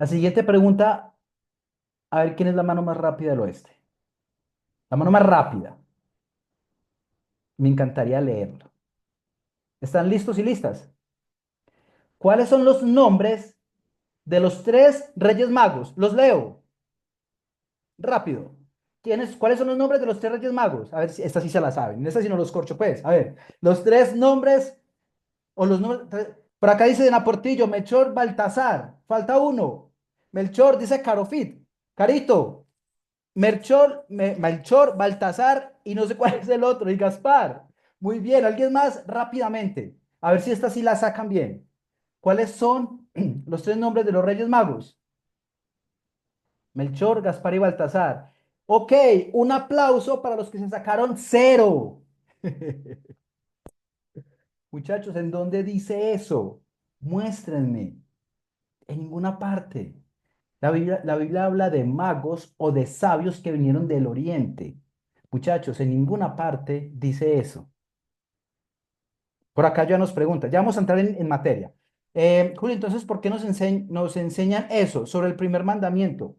La siguiente pregunta, a ver quién es la mano más rápida del oeste. La mano más rápida. Me encantaría leerlo. ¿Están listos y listas? ¿Cuáles son los nombres de los tres reyes magos? Los leo. Rápido. ¿Cuáles son los nombres de los tres reyes magos? A ver si esta sí se la saben. En esta sí no los corcho, pues. A ver, los tres nombres o los nombres. Por acá dice de Portillo, Melchor, Baltasar. Falta uno. Melchor dice Carofit. Carito. Melchor, Baltasar y no sé cuál es el otro, y Gaspar. Muy bien, alguien más rápidamente. A ver si esta sí la sacan bien. ¿Cuáles son los tres nombres de los Reyes Magos? Melchor, Gaspar y Baltasar. Ok, un aplauso para los que se sacaron cero. Muchachos, ¿en dónde dice eso? Muéstrenme. En ninguna parte. La Biblia habla de magos o de sabios que vinieron del oriente. Muchachos, en ninguna parte dice eso. Por acá ya nos pregunta, ya vamos a entrar en materia. Julio, entonces, ¿por qué nos enseñan eso sobre el primer mandamiento?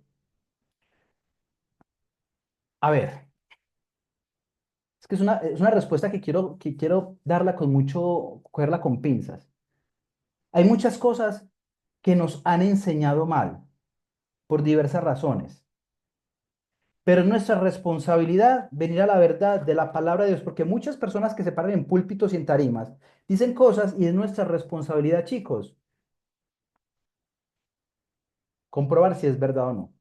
A ver, es que es una respuesta que quiero darla con mucho, cogerla con pinzas. Hay muchas cosas que nos han enseñado mal por diversas razones. Pero es nuestra responsabilidad venir a la verdad de la palabra de Dios, porque muchas personas que se paran en púlpitos y en tarimas dicen cosas y es nuestra responsabilidad, chicos, comprobar si es verdad o no.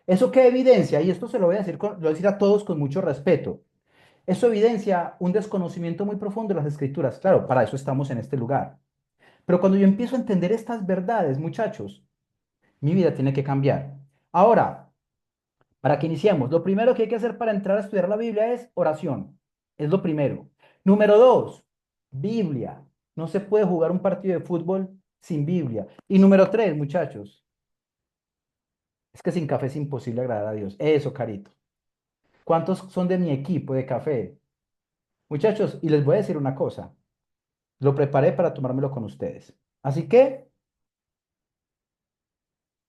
¿Eso qué evidencia? Y esto se lo voy a decir, lo voy a decir a todos con mucho respeto. Eso evidencia un desconocimiento muy profundo de las escrituras. Claro, para eso estamos en este lugar. Pero cuando yo empiezo a entender estas verdades, muchachos, mi vida tiene que cambiar. Ahora, para que iniciemos, lo primero que hay que hacer para entrar a estudiar la Biblia es oración. Es lo primero. Número dos, Biblia. No se puede jugar un partido de fútbol sin Biblia. Y número tres, muchachos, es que sin café es imposible agradar a Dios. Eso, Carito. ¿Cuántos son de mi equipo de café? Muchachos, y les voy a decir una cosa. Lo preparé para tomármelo con ustedes. Así que,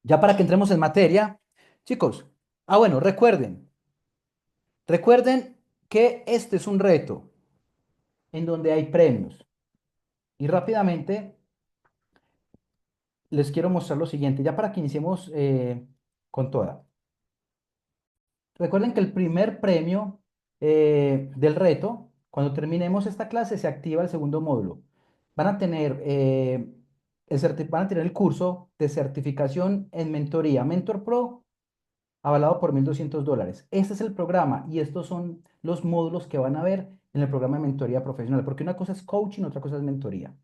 ya para que entremos en materia, chicos, bueno, recuerden que este es un reto en donde hay premios. Y rápidamente les quiero mostrar lo siguiente, ya para que iniciemos con toda. Recuerden que el primer premio del reto, cuando terminemos esta clase, se activa el segundo módulo. Van a tener, van a tener el curso de certificación en mentoría Mentor Pro, avalado por $1,200. Este es el programa y estos son los módulos que van a ver en el programa de mentoría profesional, porque una cosa es coaching, otra cosa es mentoría.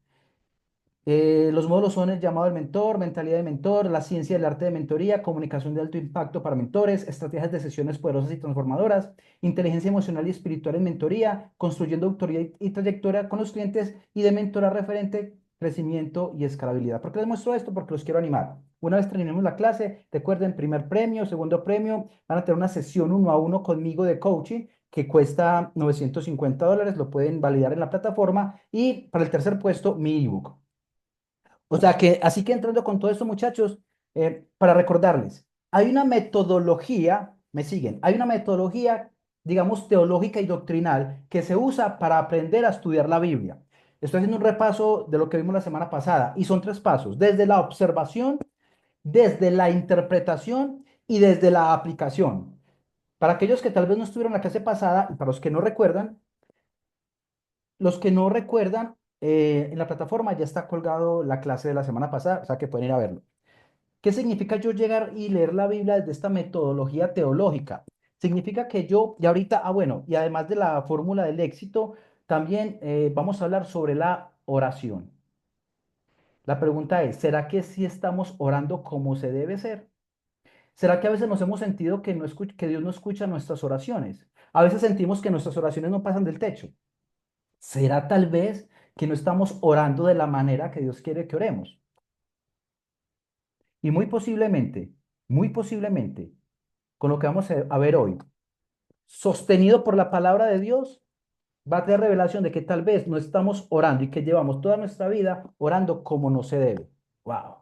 Los módulos son el llamado del mentor, mentalidad de mentor, la ciencia del arte de mentoría, comunicación de alto impacto para mentores, estrategias de sesiones poderosas y transformadoras, inteligencia emocional y espiritual en mentoría, construyendo autoridad y trayectoria con los clientes y de mentora referente, crecimiento y escalabilidad. ¿Por qué les muestro esto? Porque los quiero animar. Una vez terminemos la clase, recuerden, primer premio, segundo premio, van a tener una sesión uno a uno conmigo de coaching que cuesta $950, lo pueden validar en la plataforma y para el tercer puesto, mi ebook. O sea que, así que entrando con todo esto, muchachos, para recordarles, hay una metodología, me siguen, hay una metodología, digamos, teológica y doctrinal que se usa para aprender a estudiar la Biblia. Estoy haciendo un repaso de lo que vimos la semana pasada y son tres pasos, desde la observación, desde la interpretación y desde la aplicación. Para aquellos que tal vez no estuvieron en la clase pasada y para los que no recuerdan, en la plataforma ya está colgado la clase de la semana pasada, o sea que pueden ir a verlo. ¿Qué significa yo llegar y leer la Biblia desde esta metodología teológica? Significa que yo, y ahorita, bueno, y además de la fórmula del éxito, también vamos a hablar sobre la oración. La pregunta es, ¿será que sí estamos orando como se debe ser? ¿Será que a veces nos hemos sentido que Dios no escucha nuestras oraciones? A veces sentimos que nuestras oraciones no pasan del techo. ¿Será tal vez que no estamos orando de la manera que Dios quiere que oremos? Y muy posiblemente, con lo que vamos a ver hoy, sostenido por la palabra de Dios, va a tener revelación de que tal vez no estamos orando y que llevamos toda nuestra vida orando como no se debe. Wow.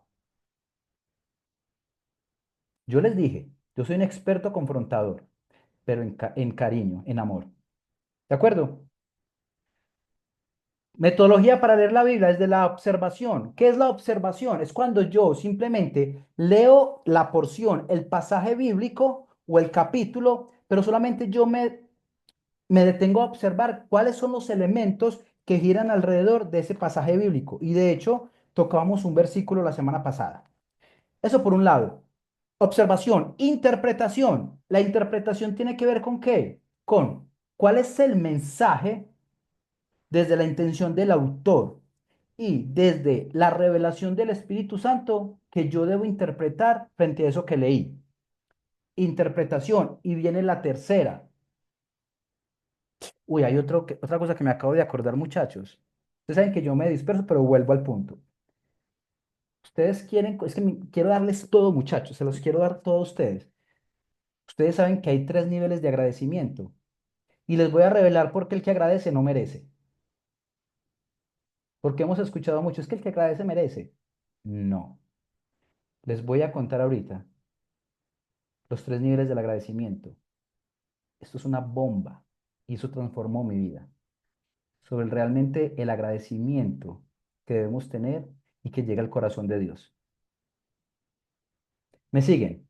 Yo les dije, yo soy un experto confrontador, pero en cariño, en amor. ¿De acuerdo? Metodología para leer la Biblia es de la observación. ¿Qué es la observación? Es cuando yo simplemente leo la porción, el pasaje bíblico o el capítulo, pero solamente me detengo a observar cuáles son los elementos que giran alrededor de ese pasaje bíblico. Y de hecho, tocábamos un versículo la semana pasada. Eso por un lado. Observación, interpretación. La interpretación tiene que ver con qué? Con cuál es el mensaje desde la intención del autor y desde la revelación del Espíritu Santo que yo debo interpretar frente a eso que leí. Interpretación. Y viene la tercera. Uy, hay otra cosa que me acabo de acordar, muchachos. Ustedes saben que yo me disperso, pero vuelvo al punto. Ustedes quieren, es que quiero darles todo, muchachos, se los quiero dar todo a ustedes. Ustedes saben que hay tres niveles de agradecimiento y les voy a revelar por qué el que agradece no merece. Porque hemos escuchado mucho, es que el que agradece merece. No, les voy a contar ahorita los tres niveles del agradecimiento. Esto es una bomba y eso transformó mi vida. Sobre realmente el agradecimiento que debemos tener y que llega al corazón de Dios. ¿Me siguen?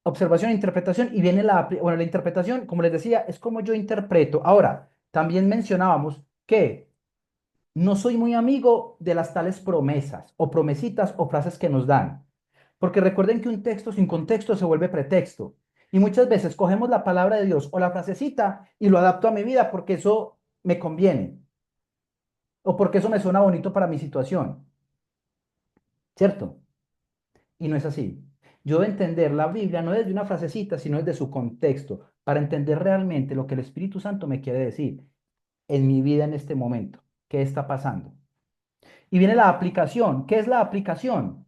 Observación e interpretación y viene bueno, la interpretación, como les decía, es como yo interpreto. Ahora, también mencionábamos que no soy muy amigo de las tales promesas o promesitas o frases que nos dan, porque recuerden que un texto sin contexto se vuelve pretexto. Y muchas veces cogemos la palabra de Dios o la frasecita y lo adapto a mi vida porque eso me conviene o porque eso me suena bonito para mi situación, ¿cierto? Y no es así. Yo debo entender la Biblia no desde una frasecita, sino desde su contexto, para entender realmente lo que el Espíritu Santo me quiere decir en mi vida en este momento. ¿Qué está pasando? Y viene la aplicación. ¿Qué es la aplicación?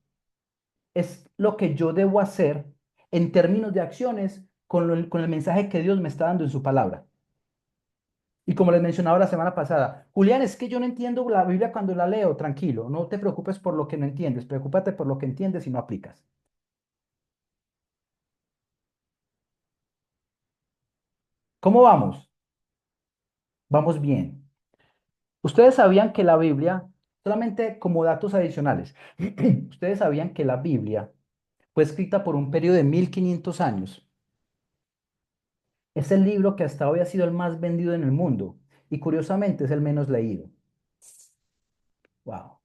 Es lo que yo debo hacer en términos de acciones con el mensaje que Dios me está dando en su palabra. Y como les mencionaba la semana pasada, Julián, es que yo no entiendo la Biblia cuando la leo, tranquilo, no te preocupes por lo que no entiendes, preocúpate por lo que entiendes y no aplicas. ¿Cómo vamos? Vamos bien. Ustedes sabían que la Biblia, solamente como datos adicionales, ustedes sabían que la Biblia fue escrita por un periodo de 1500 años. Es el libro que hasta hoy ha sido el más vendido en el mundo y curiosamente es el menos leído. Wow.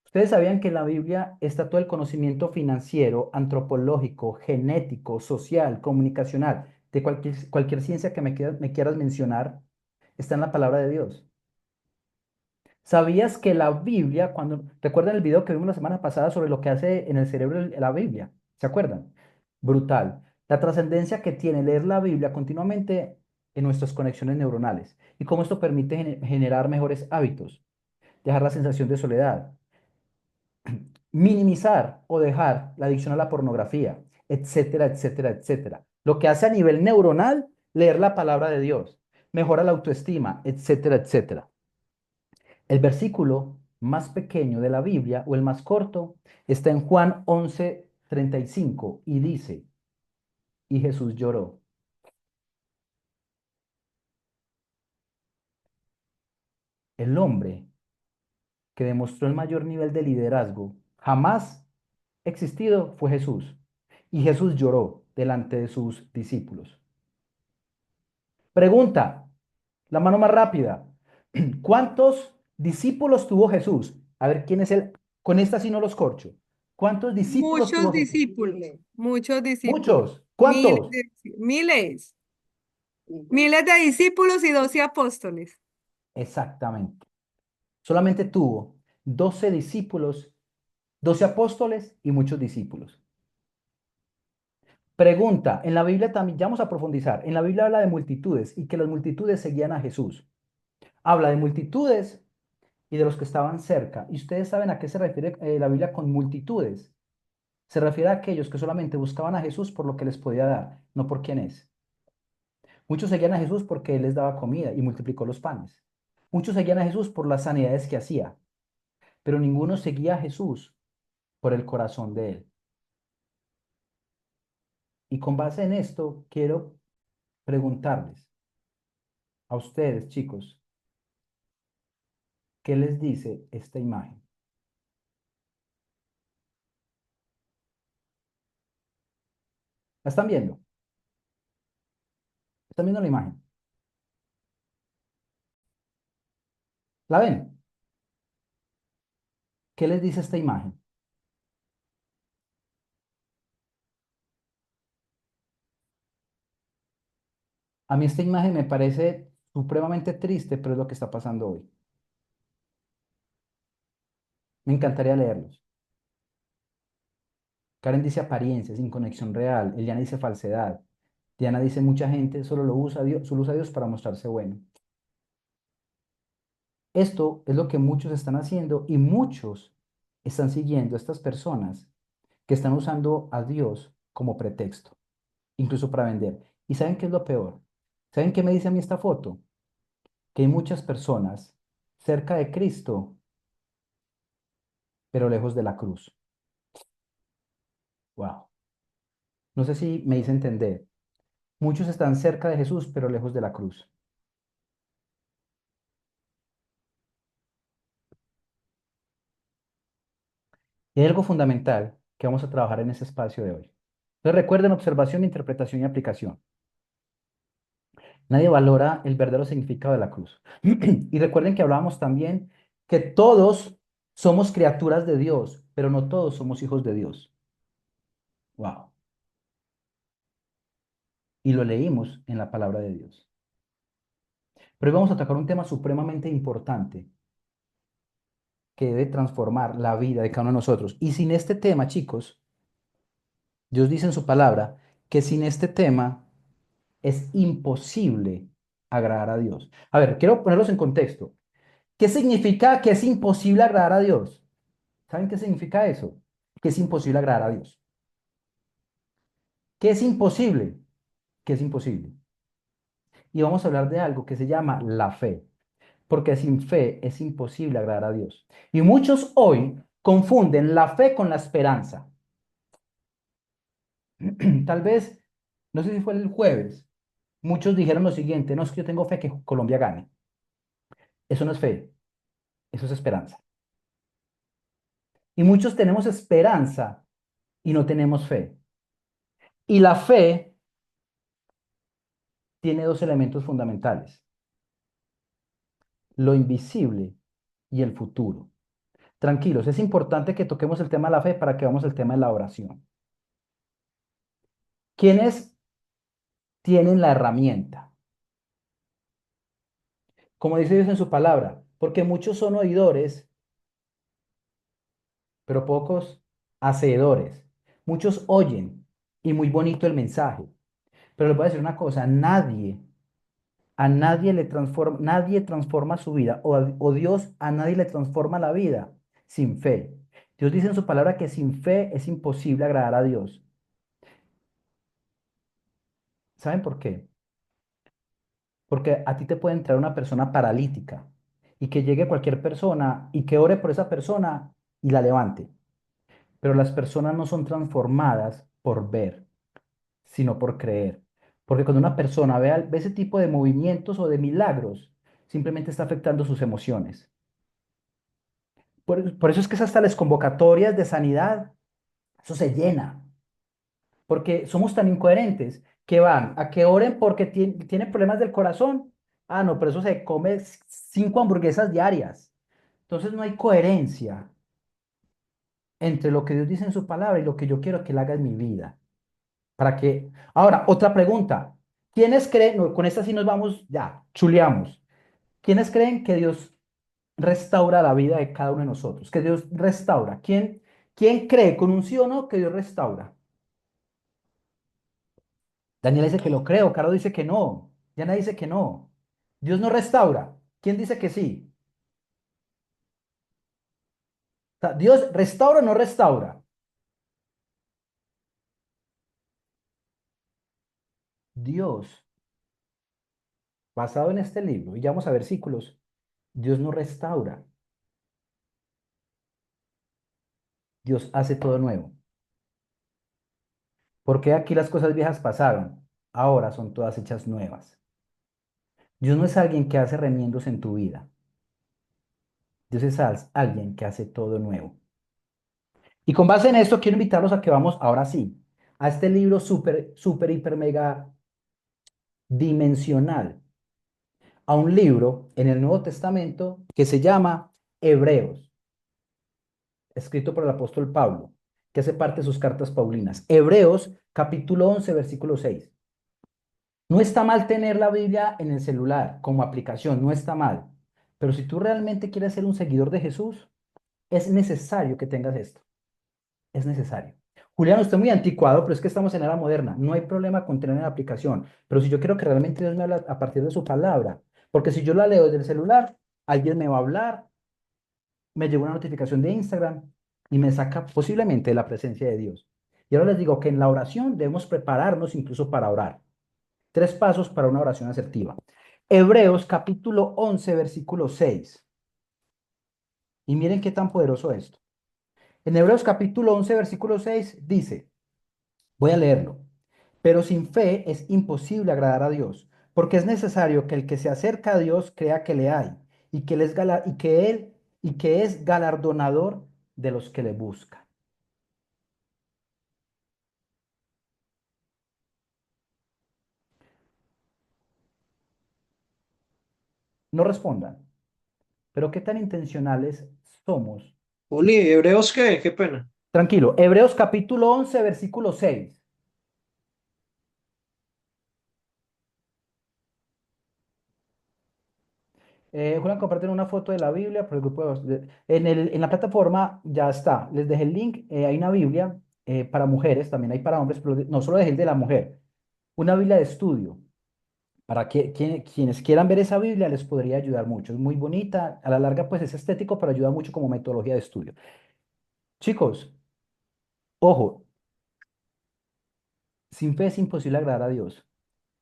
Ustedes sabían que en la Biblia está todo el conocimiento financiero, antropológico, genético, social, comunicacional, de cualquier ciencia que me quieras mencionar, está en la palabra de Dios. ¿Sabías que la Biblia, cuando recuerdan el video que vimos la semana pasada sobre lo que hace en el cerebro la Biblia? ¿Se acuerdan? Brutal. La trascendencia que tiene leer la Biblia continuamente en nuestras conexiones neuronales y cómo esto permite generar mejores hábitos, dejar la sensación de soledad, minimizar o dejar la adicción a la pornografía, etcétera, etcétera, etcétera. Lo que hace a nivel neuronal leer la palabra de Dios, mejora la autoestima, etcétera, etcétera. El versículo más pequeño de la Biblia o el más corto está en Juan 11:35 y dice, y Jesús lloró. El hombre que demostró el mayor nivel de liderazgo jamás existido fue Jesús. Y Jesús lloró delante de sus discípulos. Pregunta, la mano más rápida. ¿Cuántos discípulos tuvo Jesús? A ver, ¿quién es el? Con esta sí no los corcho. ¿Cuántos discípulos Muchos tuvo Jesús? discípulos, muchos discípulos, Muchos. ¿Cuántos? miles, miles de discípulos y 12 apóstoles. Exactamente. Solamente tuvo 12 discípulos, 12 apóstoles y muchos discípulos. Pregunta, en la Biblia también, ya vamos a profundizar, en la Biblia habla de multitudes y que las multitudes seguían a Jesús. Habla de multitudes y de los que estaban cerca. ¿Y ustedes saben a qué se refiere la Biblia con multitudes? Se refiere a aquellos que solamente buscaban a Jesús por lo que les podía dar, no por quién es. Muchos seguían a Jesús porque Él les daba comida y multiplicó los panes. Muchos seguían a Jesús por las sanidades que hacía, pero ninguno seguía a Jesús por el corazón de Él. Y con base en esto, quiero preguntarles a ustedes, chicos, ¿qué les dice esta imagen? ¿La están viendo? ¿Están viendo la imagen? ¿La ven? ¿Qué les dice esta imagen? A mí esta imagen me parece supremamente triste, pero es lo que está pasando hoy. Me encantaría leerlos. Karen dice apariencia, sin conexión real. Eliana dice falsedad. Diana dice mucha gente solo lo usa a Dios, solo usa a Dios para mostrarse bueno. Esto es lo que muchos están haciendo y muchos están siguiendo a estas personas que están usando a Dios como pretexto, incluso para vender. ¿Y saben qué es lo peor? ¿Saben qué me dice a mí esta foto? Que hay muchas personas cerca de Cristo, pero lejos de la cruz. Wow. No sé si me hice entender. Muchos están cerca de Jesús, pero lejos de la cruz. Y hay algo fundamental que vamos a trabajar en ese espacio de hoy. Entonces recuerden observación, interpretación y aplicación. Nadie valora el verdadero significado de la cruz. Y recuerden que hablábamos también que todos somos criaturas de Dios, pero no todos somos hijos de Dios. Wow. Y lo leímos en la palabra de Dios. Pero hoy vamos a tocar un tema supremamente importante que debe transformar la vida de cada uno de nosotros. Y sin este tema, chicos, Dios dice en su palabra que sin este tema es imposible agradar a Dios. A ver, quiero ponerlos en contexto. ¿Qué significa que es imposible agradar a Dios? ¿Saben qué significa eso? Que es imposible agradar a Dios. ¿Qué es imposible? Que es imposible. Y vamos a hablar de algo que se llama la fe, porque sin fe es imposible agradar a Dios. Y muchos hoy confunden la fe con la esperanza. Tal vez, no sé si fue el jueves, muchos dijeron lo siguiente: no, es que yo tengo fe que Colombia gane. Eso no es fe, eso es esperanza. Y muchos tenemos esperanza y no tenemos fe. Y la fe tiene dos elementos fundamentales: lo invisible y el futuro. Tranquilos, es importante que toquemos el tema de la fe para que vamos al tema de la oración. ¿Quiénes tienen la herramienta? Como dice Dios en su palabra, porque muchos son oidores, pero pocos hacedores. Muchos oyen y muy bonito el mensaje, pero les voy a decir una cosa: a nadie le transforma, nadie transforma su vida, o Dios a nadie le transforma la vida sin fe. Dios dice en su palabra que sin fe es imposible agradar a Dios. ¿Saben por qué? Porque a ti te puede entrar una persona paralítica y que llegue cualquier persona y que ore por esa persona y la levante. Pero las personas no son transformadas por ver, sino por creer. Porque cuando una persona ve ese tipo de movimientos o de milagros, simplemente está afectando sus emociones. Por eso es que hasta las convocatorias de sanidad, eso se llena. Porque somos tan incoherentes que van a que oren porque tiene problemas del corazón. Ah, no, pero eso se come 5 hamburguesas diarias. Entonces no hay coherencia entre lo que Dios dice en su palabra y lo que yo quiero que Él haga en mi vida. Para que... Ahora, otra pregunta. ¿Quiénes creen? No, con esta sí nos vamos, ya, chuleamos. ¿Quiénes creen que Dios restaura la vida de cada uno de nosotros? Que Dios restaura. ¿Quién cree con un sí o no que Dios restaura? Daniela dice que lo creo, Caro dice que no, Diana dice que no. Dios no restaura. ¿Quién dice que sí? O sea, ¿Dios restaura o no restaura? Dios, basado en este libro, y ya vamos a versículos, Dios no restaura. Dios hace todo nuevo. Porque aquí las cosas viejas pasaron, ahora son todas hechas nuevas. Dios no es alguien que hace remiendos en tu vida. Dios es alguien que hace todo nuevo. Y con base en esto, quiero invitarlos a que vamos, ahora sí, a este libro súper, súper, hiper, mega dimensional, a un libro en el Nuevo Testamento que se llama Hebreos, escrito por el apóstol Pablo, que hace parte de sus cartas paulinas. Hebreos, capítulo 11 versículo 6. No está mal tener la Biblia en el celular como aplicación, no está mal. Pero si tú realmente quieres ser un seguidor de Jesús, es necesario que tengas esto. Es necesario. Julián, usted es muy anticuado, pero es que estamos en era moderna. No hay problema con tener una aplicación. Pero si yo quiero que realmente Dios me hable a partir de su palabra, porque si yo la leo desde el celular, alguien me va a hablar, me llegó una notificación de Instagram y me saca posiblemente de la presencia de Dios. Y ahora les digo que en la oración debemos prepararnos incluso para orar. 3 pasos para una oración asertiva. Hebreos capítulo 11, versículo 6. Y miren qué tan poderoso es esto. En Hebreos capítulo 11, versículo 6 dice, voy a leerlo, pero sin fe es imposible agradar a Dios, porque es necesario que el que se acerca a Dios crea que le hay y que él es galardonador de los que le buscan. No respondan, pero qué tan intencionales somos. Juli, ¿hebreos qué? Qué pena. Tranquilo, Hebreos capítulo 11, versículo 6. Julián, comparten una foto de la Biblia por el grupo en la plataforma ya está. Les dejé el link. Hay una Biblia para mujeres, también hay para hombres, pero no solo dejé el de la mujer. Una Biblia de estudio. Para que quienes quieran ver esa Biblia les podría ayudar mucho. Es muy bonita. A la larga, pues es estético, pero ayuda mucho como metodología de estudio. Chicos, ojo, sin fe es imposible agradar a Dios.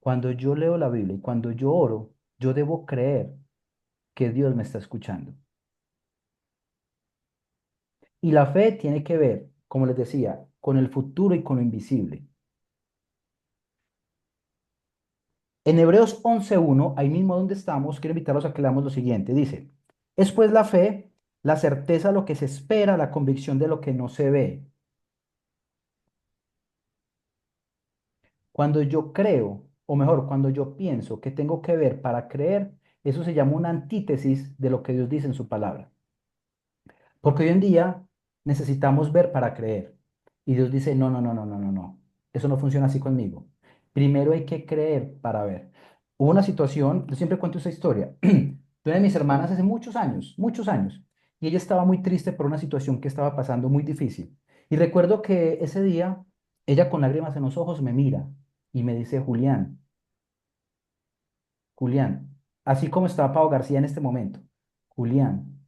Cuando yo leo la Biblia y cuando yo oro, yo debo creer que Dios me está escuchando. Y la fe tiene que ver, como les decía, con el futuro y con lo invisible. En Hebreos 11:1, ahí mismo donde estamos, quiero invitarlos a que leamos lo siguiente. Dice, es pues la fe, la certeza de lo que se espera, la convicción de lo que no se ve. Cuando yo creo, o mejor, cuando yo pienso que tengo que ver para creer, eso se llama una antítesis de lo que Dios dice en su palabra. Porque hoy en día necesitamos ver para creer. Y Dios dice, no, no, no, no, no, no, no. Eso no funciona así conmigo. Primero hay que creer para ver. Hubo una situación, yo siempre cuento esa historia, de una de mis hermanas hace muchos años, y ella estaba muy triste por una situación que estaba pasando muy difícil. Y recuerdo que ese día, ella con lágrimas en los ojos me mira y me dice, Julián, Julián, así como estaba Pau García en este momento, Julián,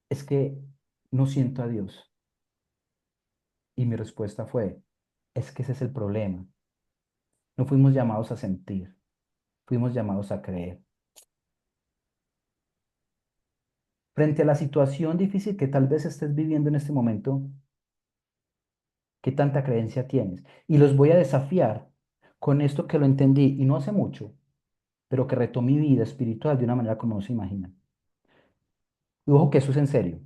es que no siento a Dios. Y mi respuesta fue, es que ese es el problema. No fuimos llamados a sentir, fuimos llamados a creer. Frente a la situación difícil que tal vez estés viviendo en este momento, ¿qué tanta creencia tienes? Y los voy a desafiar con esto que lo entendí y no hace mucho, pero que retó mi vida espiritual de una manera como no se imaginan. Y ojo que eso es en serio,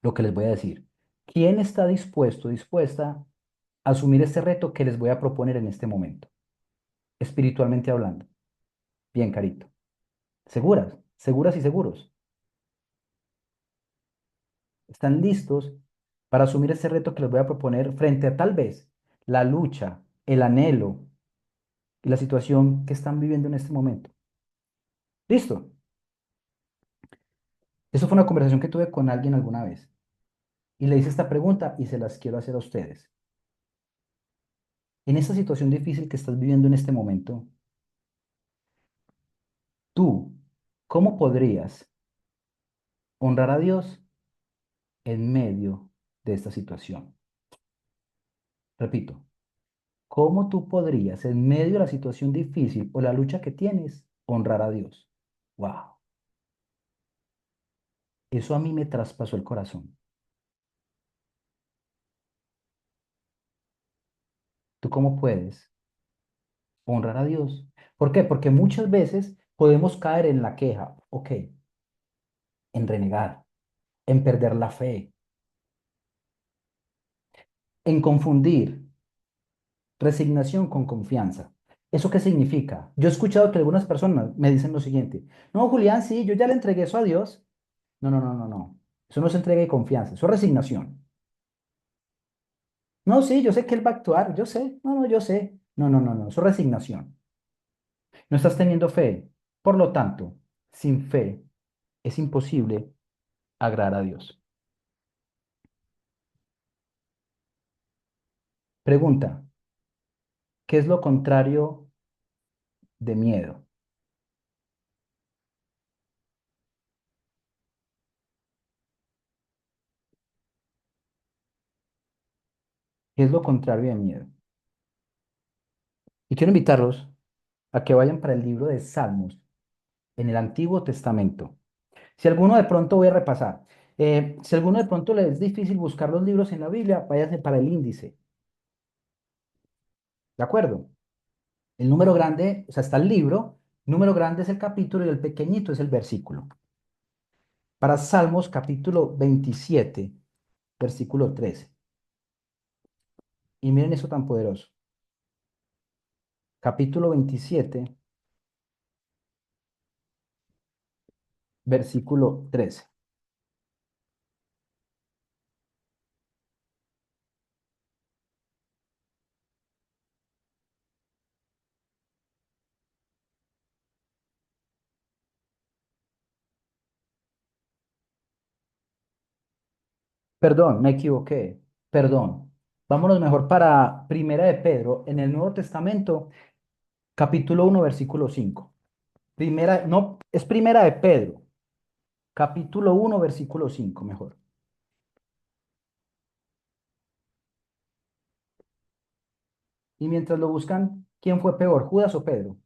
lo que les voy a decir. ¿Quién está dispuesto, dispuesta a asumir este reto que les voy a proponer en este momento, espiritualmente hablando? Bien, Carito. ¿Seguras? ¿Seguras y seguros? ¿Están listos para asumir ese reto que les voy a proponer frente a tal vez la lucha, el anhelo y la situación que están viviendo en este momento? ¿Listo? Eso fue una conversación que tuve con alguien alguna vez y le hice esta pregunta y se las quiero hacer a ustedes. En esta situación difícil que estás viviendo en este momento, tú, ¿cómo podrías honrar a Dios en medio de esta situación? Repito, ¿cómo tú podrías, en medio de la situación difícil o la lucha que tienes, honrar a Dios? Wow, eso a mí me traspasó el corazón. cómo puedes honrar a Dios. ¿Por qué? Porque muchas veces podemos caer en la queja, ok, en renegar, en perder la fe, en confundir resignación con confianza. ¿Eso qué significa? Yo he escuchado que algunas personas me dicen lo siguiente, no, Julián, sí, yo ya le entregué eso a Dios. No, no, no, no, no. Eso no es entrega y confianza, eso es resignación. No, sí, yo sé que Él va a actuar, yo sé, no, no, yo sé. No, no, no, no, eso es resignación. No estás teniendo fe. Por lo tanto, sin fe es imposible agradar a Dios. Pregunta, ¿qué es lo contrario de miedo? ¿Qué es lo contrario de miedo? Y quiero invitarlos a que vayan para el libro de Salmos en el Antiguo Testamento. Si alguno de pronto voy a repasar, si alguno de pronto le es difícil buscar los libros en la Biblia, váyase para el índice, ¿de acuerdo? El número grande, o sea, está el libro, número grande es el capítulo y el pequeñito es el versículo. Para Salmos capítulo 27, versículo 13. Y miren eso tan poderoso. Capítulo 27, versículo 13. Perdón, me equivoqué. Perdón. Vámonos mejor para Primera de Pedro, en el Nuevo Testamento, capítulo 1, versículo 5. Primera, no, es Primera de Pedro, capítulo 1, versículo 5, mejor. Y mientras lo buscan, ¿quién fue peor, Judas o Pedro?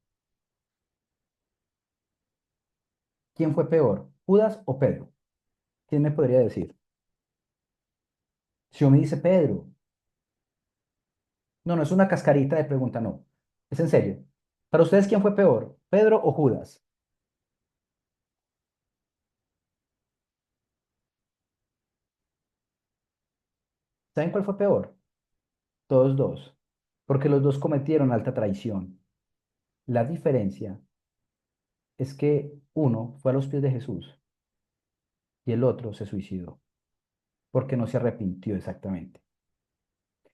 ¿Quién fue peor, Judas o Pedro? ¿Quién me podría decir? Si yo me dice Pedro, no, no es una cascarita de pregunta, no. Es en serio. Para ustedes, ¿quién fue peor, Pedro o Judas? ¿Saben cuál fue peor? Todos dos, porque los dos cometieron alta traición. La diferencia es que uno fue a los pies de Jesús y el otro se suicidó, porque no se arrepintió exactamente.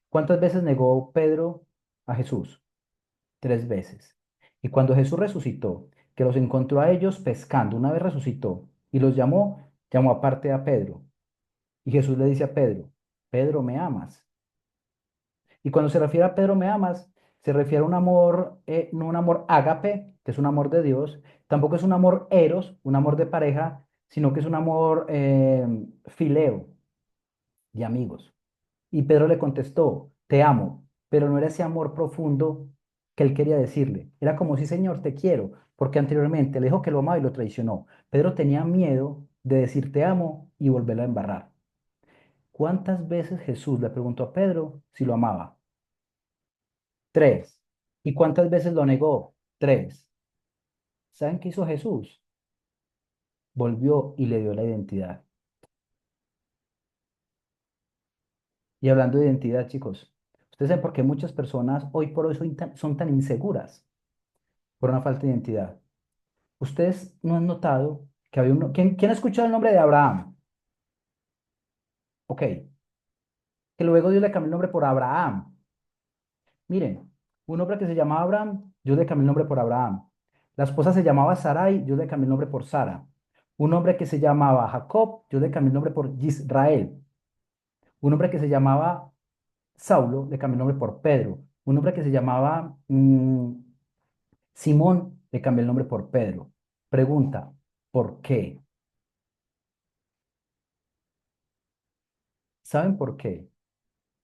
¿Cuántas veces negó Pedro a Jesús? 3 veces. Y cuando Jesús resucitó, que los encontró a ellos pescando, una vez resucitó y los llamó, llamó aparte a Pedro. Y Jesús le dice a Pedro, Pedro, ¿me amas? Y cuando se refiere a Pedro, ¿me amas? Se refiere a un amor, no un amor ágape, que es un amor de Dios, tampoco es un amor eros, un amor de pareja, sino que es un amor fileo, de amigos. Y Pedro le contestó, te amo, pero no era ese amor profundo que él quería decirle. Era como, sí, Señor, te quiero, porque anteriormente le dijo que lo amaba y lo traicionó. Pedro tenía miedo de decir te amo y volverlo a embarrar. ¿Cuántas veces Jesús le preguntó a Pedro si lo amaba? 3. ¿Y cuántas veces lo negó? 3. ¿Saben qué hizo Jesús? Volvió y le dio la identidad. Y hablando de identidad, chicos, ustedes saben por qué muchas personas hoy por hoy son tan inseguras por una falta de identidad. Ustedes no han notado que había uno. ¿Quién ha escuchado el nombre de Abraham? Ok, que luego Dios le cambió el nombre por Abraham. Miren, un hombre que se llamaba Abraham, Dios le cambió el nombre por Abraham. La esposa se llamaba Sarai, Dios le cambió el nombre por Sara. Un hombre que se llamaba Jacob, Dios le cambió el nombre por Israel. Un hombre que se llamaba Saulo, le cambió el nombre por Pedro. Un hombre que se llamaba Simón, le cambió el nombre por Pedro. Pregunta, ¿por qué? ¿Saben por qué?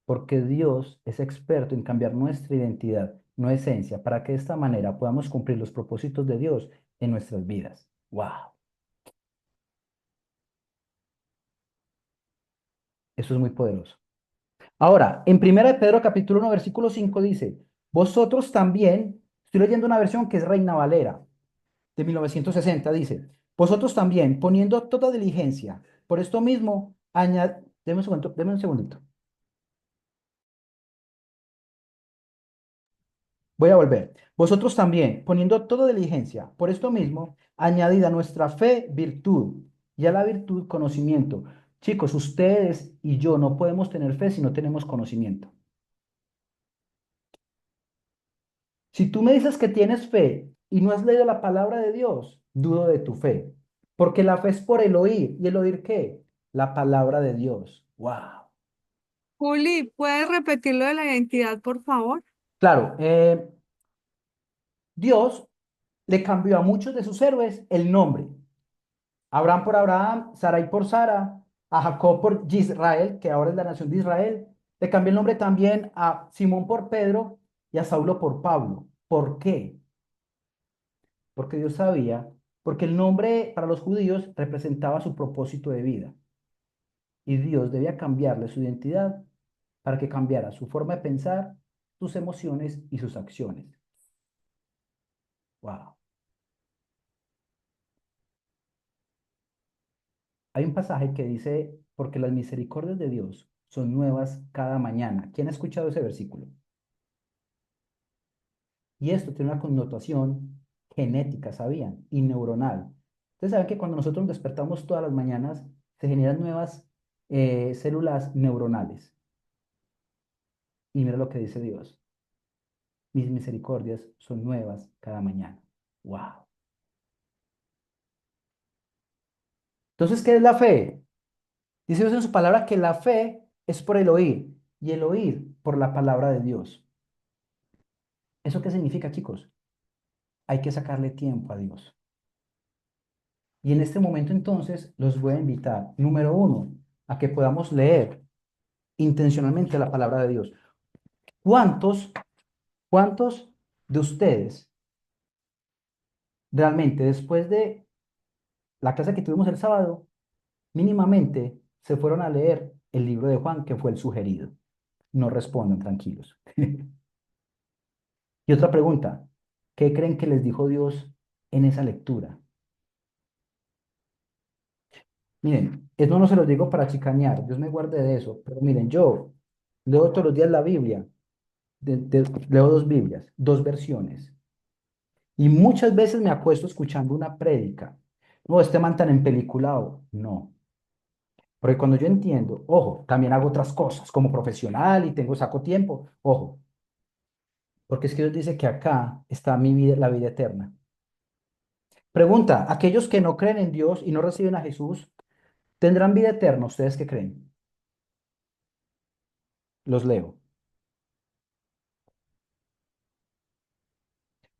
Porque Dios es experto en cambiar nuestra identidad, no esencia, para que de esta manera podamos cumplir los propósitos de Dios en nuestras vidas. ¡Wow! Eso es muy poderoso. Ahora, en Primera de Pedro capítulo 1 versículo 5 dice, vosotros también, estoy leyendo una versión que es Reina Valera de 1960, dice, vosotros también, poniendo toda diligencia, por esto mismo, deme un segundo, deme un segundito. Voy a volver. Vosotros también, poniendo toda diligencia, por esto mismo, añadid a nuestra fe virtud y a la virtud conocimiento. Chicos, ustedes y yo no podemos tener fe si no tenemos conocimiento. Si tú me dices que tienes fe y no has leído la palabra de Dios, dudo de tu fe. Porque la fe es por el oír. ¿Y el oír qué? La palabra de Dios. ¡Wow! Juli, ¿puedes repetir lo de la identidad, por favor? Claro, Dios le cambió a muchos de sus héroes el nombre. Abraham por Abraham, Sarai por Sara, a Jacob por Israel, que ahora es la nación de Israel. Le cambió el nombre también a Simón por Pedro y a Saulo por Pablo. ¿Por qué? Porque Dios sabía, porque el nombre para los judíos representaba su propósito de vida y Dios debía cambiarle su identidad para que cambiara su forma de pensar, sus emociones y sus acciones. Wow. Hay un pasaje que dice, porque las misericordias de Dios son nuevas cada mañana. ¿Quién ha escuchado ese versículo? Y esto tiene una connotación genética, ¿sabían? Y neuronal. Ustedes saben que cuando nosotros nos despertamos todas las mañanas, se generan nuevas células neuronales. Y mira lo que dice Dios. Mis misericordias son nuevas cada mañana. ¡Wow! Entonces, ¿qué es la fe? Dice Dios en su palabra que la fe es por el oír y el oír por la palabra de Dios. ¿Eso qué significa, chicos? Hay que sacarle tiempo a Dios. Y en este momento entonces los voy a invitar, número uno, a que podamos leer intencionalmente la palabra de Dios. ¿Cuántos, cuántos de ustedes realmente después de la clase que tuvimos el sábado, mínimamente se fueron a leer el libro de Juan, que fue el sugerido? No respondan, tranquilos. Y otra pregunta, ¿qué creen que les dijo Dios en esa lectura? Miren, eso no se los digo para chicanear, Dios me guarde de eso, pero miren, yo leo todos los días la Biblia, leo dos Biblias, dos versiones, y muchas veces me acuesto escuchando una prédica. No, este man tan empeliculado, no. Porque cuando yo entiendo, ojo, también hago otras cosas como profesional y saco tiempo, ojo, porque es que Dios dice que acá está mi vida, la vida eterna. Pregunta, aquellos que no creen en Dios y no reciben a Jesús, ¿tendrán vida eterna? ¿Ustedes qué creen? Los leo.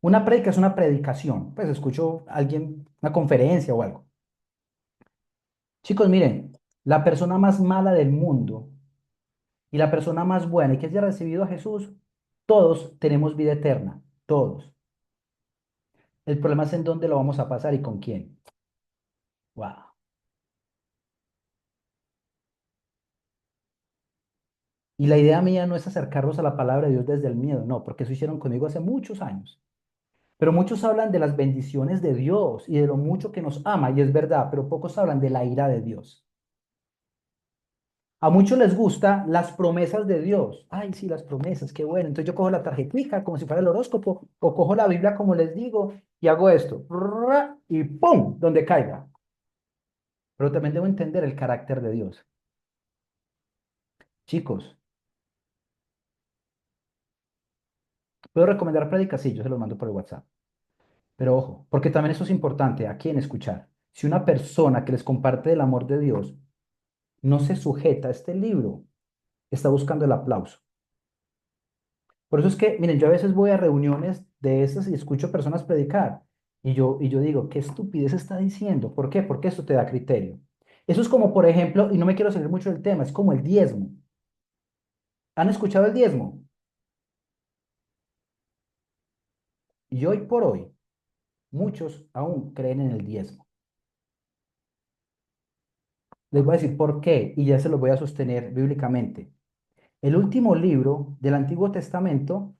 Una prédica es una predicación. Pues escucho a alguien, una conferencia o algo. Chicos, miren, la persona más mala del mundo y la persona más buena y que haya recibido a Jesús, todos tenemos vida eterna. Todos. El problema es en dónde lo vamos a pasar y con quién. Wow. Y la idea mía no es acercarnos a la palabra de Dios desde el miedo, no, porque eso hicieron conmigo hace muchos años. Pero muchos hablan de las bendiciones de Dios y de lo mucho que nos ama, y es verdad, pero pocos hablan de la ira de Dios. A muchos les gustan las promesas de Dios. Ay, sí, las promesas, qué bueno. Entonces yo cojo la tarjetita como si fuera el horóscopo, o cojo la Biblia como les digo, y hago esto. Y ¡pum! Donde caiga. Pero también debo entender el carácter de Dios. Chicos, puedo recomendar prédicas, sí, yo se los mando por el WhatsApp. Pero ojo, porque también eso es importante, ¿a quién escuchar? Si una persona que les comparte el amor de Dios no se sujeta a este libro, está buscando el aplauso. Por eso es que, miren, yo a veces voy a reuniones de estas y escucho personas predicar y yo digo, ¿qué estupidez está diciendo? ¿Por qué? Porque eso te da criterio. Eso es como, por ejemplo, y no me quiero salir mucho del tema, es como el diezmo. ¿Han escuchado el diezmo? Y hoy por hoy, muchos aún creen en el diezmo. Les voy a decir por qué y ya se los voy a sostener bíblicamente. El último libro del Antiguo Testamento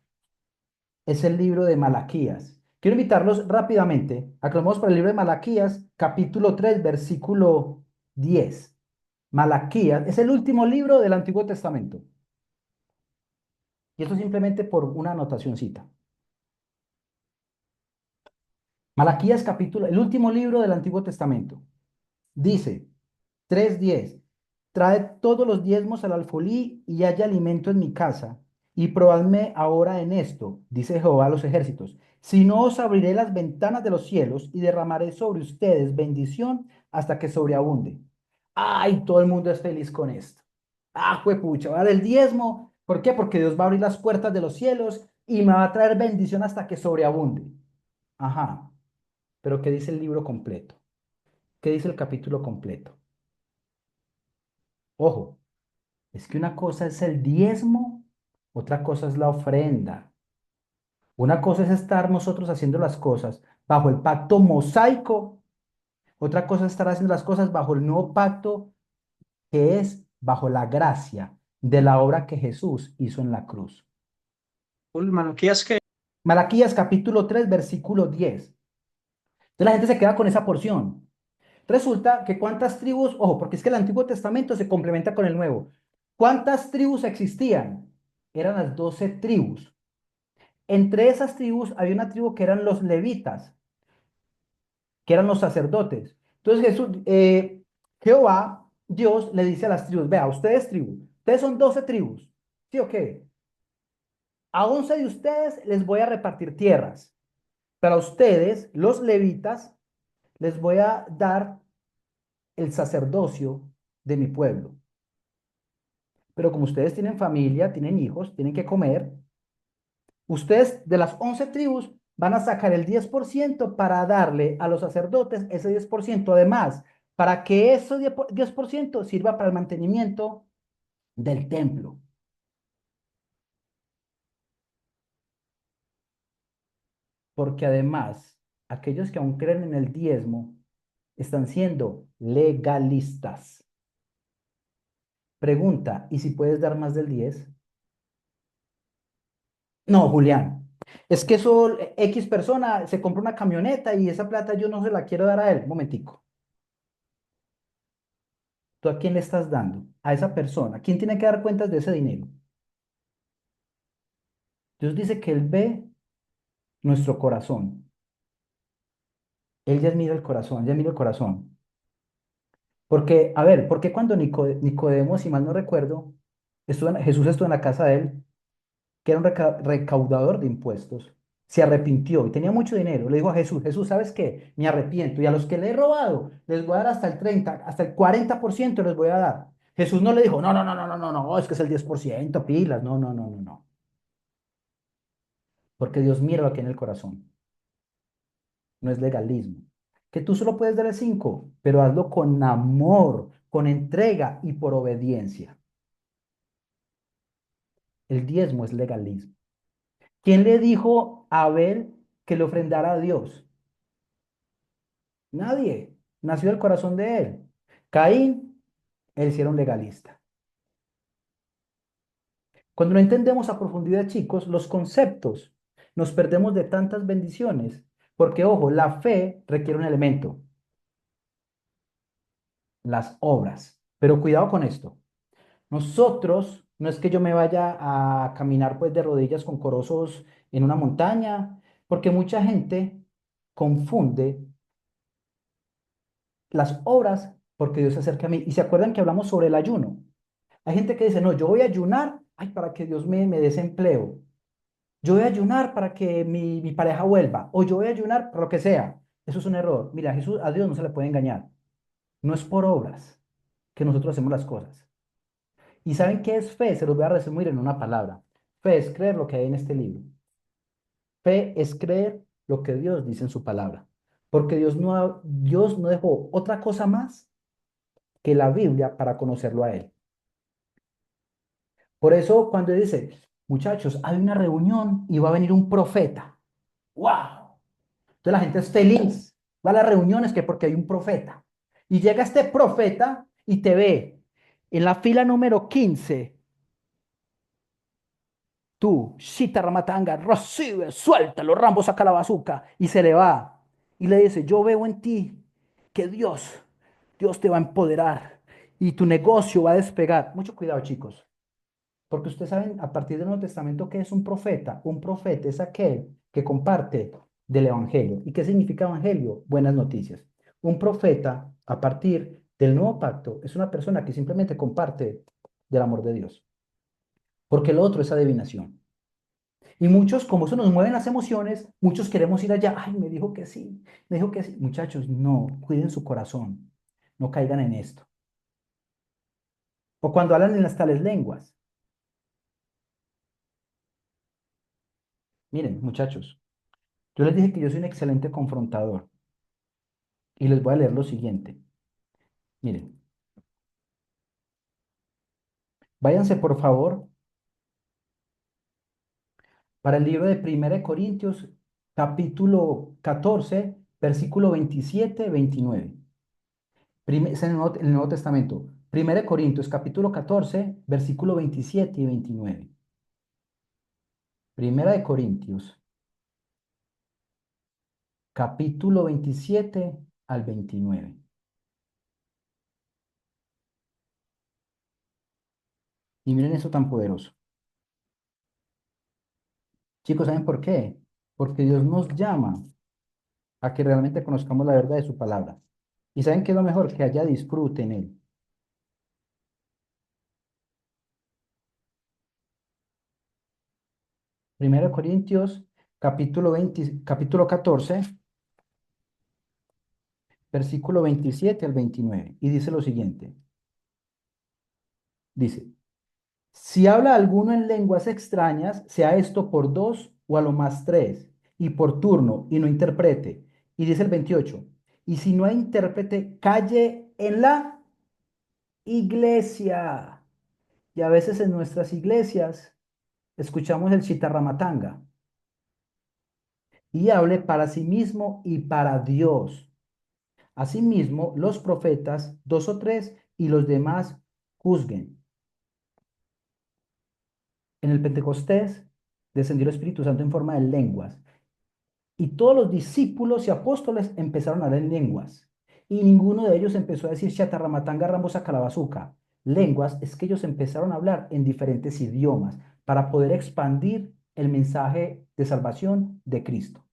es el libro de Malaquías. Quiero invitarlos rápidamente a que vamos por el libro de Malaquías, capítulo 3 versículo 10. Malaquías es el último libro del Antiguo Testamento. Y esto simplemente por una anotacioncita. Malaquías capítulo, el último libro del Antiguo Testamento. Dice 3:10. Traed todos los diezmos al alfolí y haya alimento en mi casa. Y probadme ahora en esto, dice Jehová a los ejércitos. Si no os abriré las ventanas de los cielos y derramaré sobre ustedes bendición hasta que sobreabunde. Ay, todo el mundo es feliz con esto. Ah, juepucha, va a dar el diezmo. ¿Por qué? Porque Dios va a abrir las puertas de los cielos y me va a traer bendición hasta que sobreabunde. Ajá, pero ¿qué dice el libro completo? ¿Qué dice el capítulo completo? Ojo, es que una cosa es el diezmo, otra cosa es la ofrenda. Una cosa es estar nosotros haciendo las cosas bajo el pacto mosaico, otra cosa es estar haciendo las cosas bajo el nuevo pacto que es bajo la gracia de la obra que Jesús hizo en la cruz. Malaquías que, Malaquías capítulo 3 versículo 10. Entonces la gente se queda con esa porción. Resulta que cuántas tribus, ojo, porque es que el Antiguo Testamento se complementa con el Nuevo. ¿Cuántas tribus existían? Eran las 12 tribus. Entre esas tribus había una tribu que eran los levitas, que eran los sacerdotes. Entonces Jehová, Dios, le dice a las tribus, vea, ustedes son 12 tribus, ¿sí o qué? A 11 de ustedes les voy a repartir tierras, pero a ustedes, los levitas, les voy a dar el sacerdocio de mi pueblo. Pero como ustedes tienen familia, tienen hijos, tienen que comer, ustedes de las 11 tribus van a sacar el 10% para darle a los sacerdotes ese 10%, además, para que ese 10% sirva para el mantenimiento del templo. Porque además, aquellos que aún creen en el diezmo están siendo legalistas. Pregunta, ¿y si puedes dar más del 10? No, Julián. Es que eso, X persona se compra una camioneta y esa plata yo no se la quiero dar a él. Un momentico. ¿Tú a quién le estás dando? A esa persona. ¿Quién tiene que dar cuentas de ese dinero? Dios dice que Él ve nuestro corazón. Él ya mira el corazón, ya mira el corazón. Porque, a ver, ¿por qué cuando Nicodemo, si mal no recuerdo, Jesús estuvo en la casa de él, que era un recaudador de impuestos, se arrepintió y tenía mucho dinero? Le dijo a Jesús, Jesús, ¿sabes qué? Me arrepiento y a los que le he robado les voy a dar hasta el 30, hasta el 40% les voy a dar. Jesús no le dijo, no, no, no, no, no, no, no, es que es el 10%, pilas, no, no, no, no, no. Porque Dios mira lo que hay en el corazón, no es legalismo. Que tú solo puedes dar el 5, pero hazlo con amor, con entrega y por obediencia. El diezmo es legalismo. ¿Quién le dijo a Abel que le ofrendara a Dios? Nadie. Nació del corazón de él. Caín, él sí era un legalista. Cuando no entendemos a profundidad, chicos, los conceptos, nos perdemos de tantas bendiciones. Porque, ojo, la fe requiere un elemento, las obras. Pero cuidado con esto. Nosotros, no es que yo me vaya a caminar pues de rodillas con corozos en una montaña, porque mucha gente confunde las obras porque Dios se acerca a mí. Y se acuerdan que hablamos sobre el ayuno. Hay gente que dice, no, yo voy a ayunar, ay, para que Dios me dé ese empleo. Yo voy a ayunar para que mi pareja vuelva. O yo voy a ayunar para lo que sea. Eso es un error. Mira, a Dios no se le puede engañar. No es por obras que nosotros hacemos las cosas. ¿Y saben qué es fe? Se los voy a resumir en una palabra. Fe es creer lo que hay en este libro. Fe es creer lo que Dios dice en su palabra. Porque Dios no dejó otra cosa más que la Biblia para conocerlo a Él. Por eso cuando dice, muchachos, hay una reunión y va a venir un profeta. ¡Wow! Entonces la gente es feliz. Va a las reuniones que porque hay un profeta. Y llega este profeta y te ve en la fila número 15 Tú, Shita Ramatanga, recibe, suéltalo, Rambo saca la bazuca y se le va. Y le dice, yo veo en ti que Dios te va a empoderar y tu negocio va a despegar. Mucho cuidado, chicos, porque ustedes saben a partir del Nuevo Testamento qué es un profeta. Un profeta es aquel que comparte del Evangelio. ¿Y qué significa Evangelio? Buenas noticias. Un profeta a partir del Nuevo Pacto es una persona que simplemente comparte del amor de Dios, porque lo otro es adivinación. Y muchos, como eso nos mueven las emociones, muchos queremos ir allá. Ay, me dijo que sí, me dijo que sí. Muchachos, no, cuiden su corazón, no caigan en esto. O cuando hablan en las tales lenguas. Miren, muchachos, yo les dije que yo soy un excelente confrontador y les voy a leer lo siguiente. Miren, váyanse por favor para el libro de Primera de Corintios, capítulo 14, versículo 27, 29. Es en el Nuevo Testamento. Primera de Corintios, capítulo 14, versículo 27 y 29. Primera de Corintios, capítulo 27 al 29. Y miren eso tan poderoso. Chicos, ¿saben por qué? Porque Dios nos llama a que realmente conozcamos la verdad de su palabra. ¿Y saben qué es lo mejor? Que haya disfrute en él. Primera de Corintios, capítulo 14, versículo 27 al 29. Y dice lo siguiente. Dice, si habla alguno en lenguas extrañas, sea esto por dos o a lo más tres, y por turno, y no interprete. Y dice el 28, y si no hay intérprete, calle en la iglesia. Y a veces en nuestras iglesias escuchamos el chitarramatanga y hable para sí mismo y para Dios. Asimismo, los profetas, dos o tres, y los demás juzguen. En el Pentecostés descendió el Espíritu Santo en forma de lenguas. Y todos los discípulos y apóstoles empezaron a hablar en lenguas. Y ninguno de ellos empezó a decir chatarramatanga rambosa calabazuca. Lenguas es que ellos empezaron a hablar en diferentes idiomas para poder expandir el mensaje de salvación de Cristo.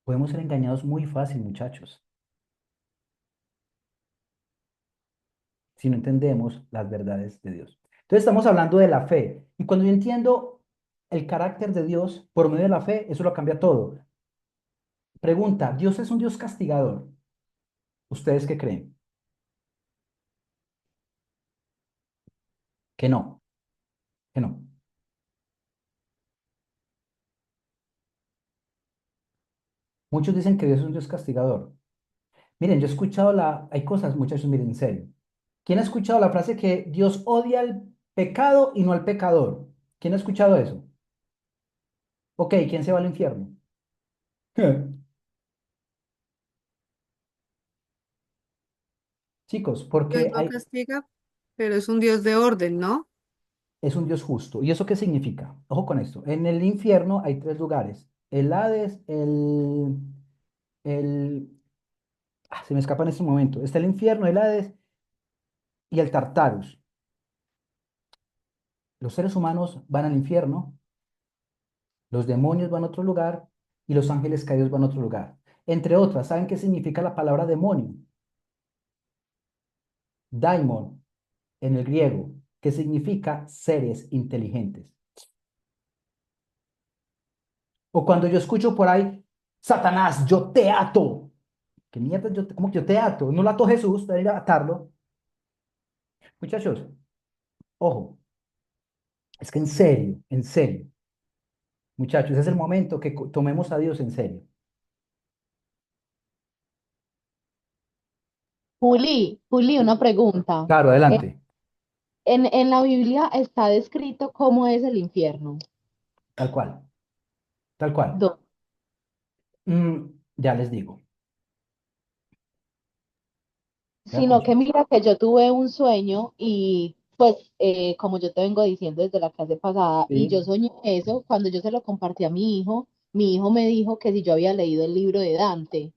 Podemos ser engañados muy fácil, muchachos, si no entendemos las verdades de Dios. Entonces estamos hablando de la fe. Y cuando yo entiendo el carácter de Dios por medio de la fe, eso lo cambia todo. Pregunta, ¿Dios es un Dios castigador? ¿Ustedes qué creen? Que no, que no. Muchos dicen que Dios es un Dios castigador. Miren, yo he escuchado hay cosas, muchachos, miren, en serio. ¿Quién ha escuchado la frase que Dios odia el pecado y no al pecador? ¿Quién ha escuchado eso? Ok, ¿quién se va al infierno? Chicos, Dios porque no castiga, pero es un Dios de orden, ¿no? es un Dios justo. ¿Y eso qué significa? Ojo con esto. En el infierno hay tres lugares. El Hades, el, se me escapa en este momento. Está el infierno, el Hades y el Tartarus. Los seres humanos van al infierno, los demonios van a otro lugar y los ángeles caídos van a otro lugar. Entre otras, ¿saben qué significa la palabra demonio? Daimon, en el griego, que significa seres inteligentes. O cuando yo escucho por ahí, Satanás, yo te ato. ¿Qué mierda? ¿Cómo que yo te ato? No lo ató Jesús, para ir a atarlo. Muchachos, ojo, es que en serio, muchachos, es el momento que tomemos a Dios en serio. Juli, una pregunta. Claro, adelante, En la Biblia está descrito cómo es el infierno. tal cual, tal cual. Do- Ya les digo, ya Sino que escuché. mira que yo tuve un sueño y pues como yo te vengo diciendo desde la clase pasada, y yo Sí. soñé eso, cuando yo se lo compartí a mi hijo me dijo que si yo había leído el libro de Dante,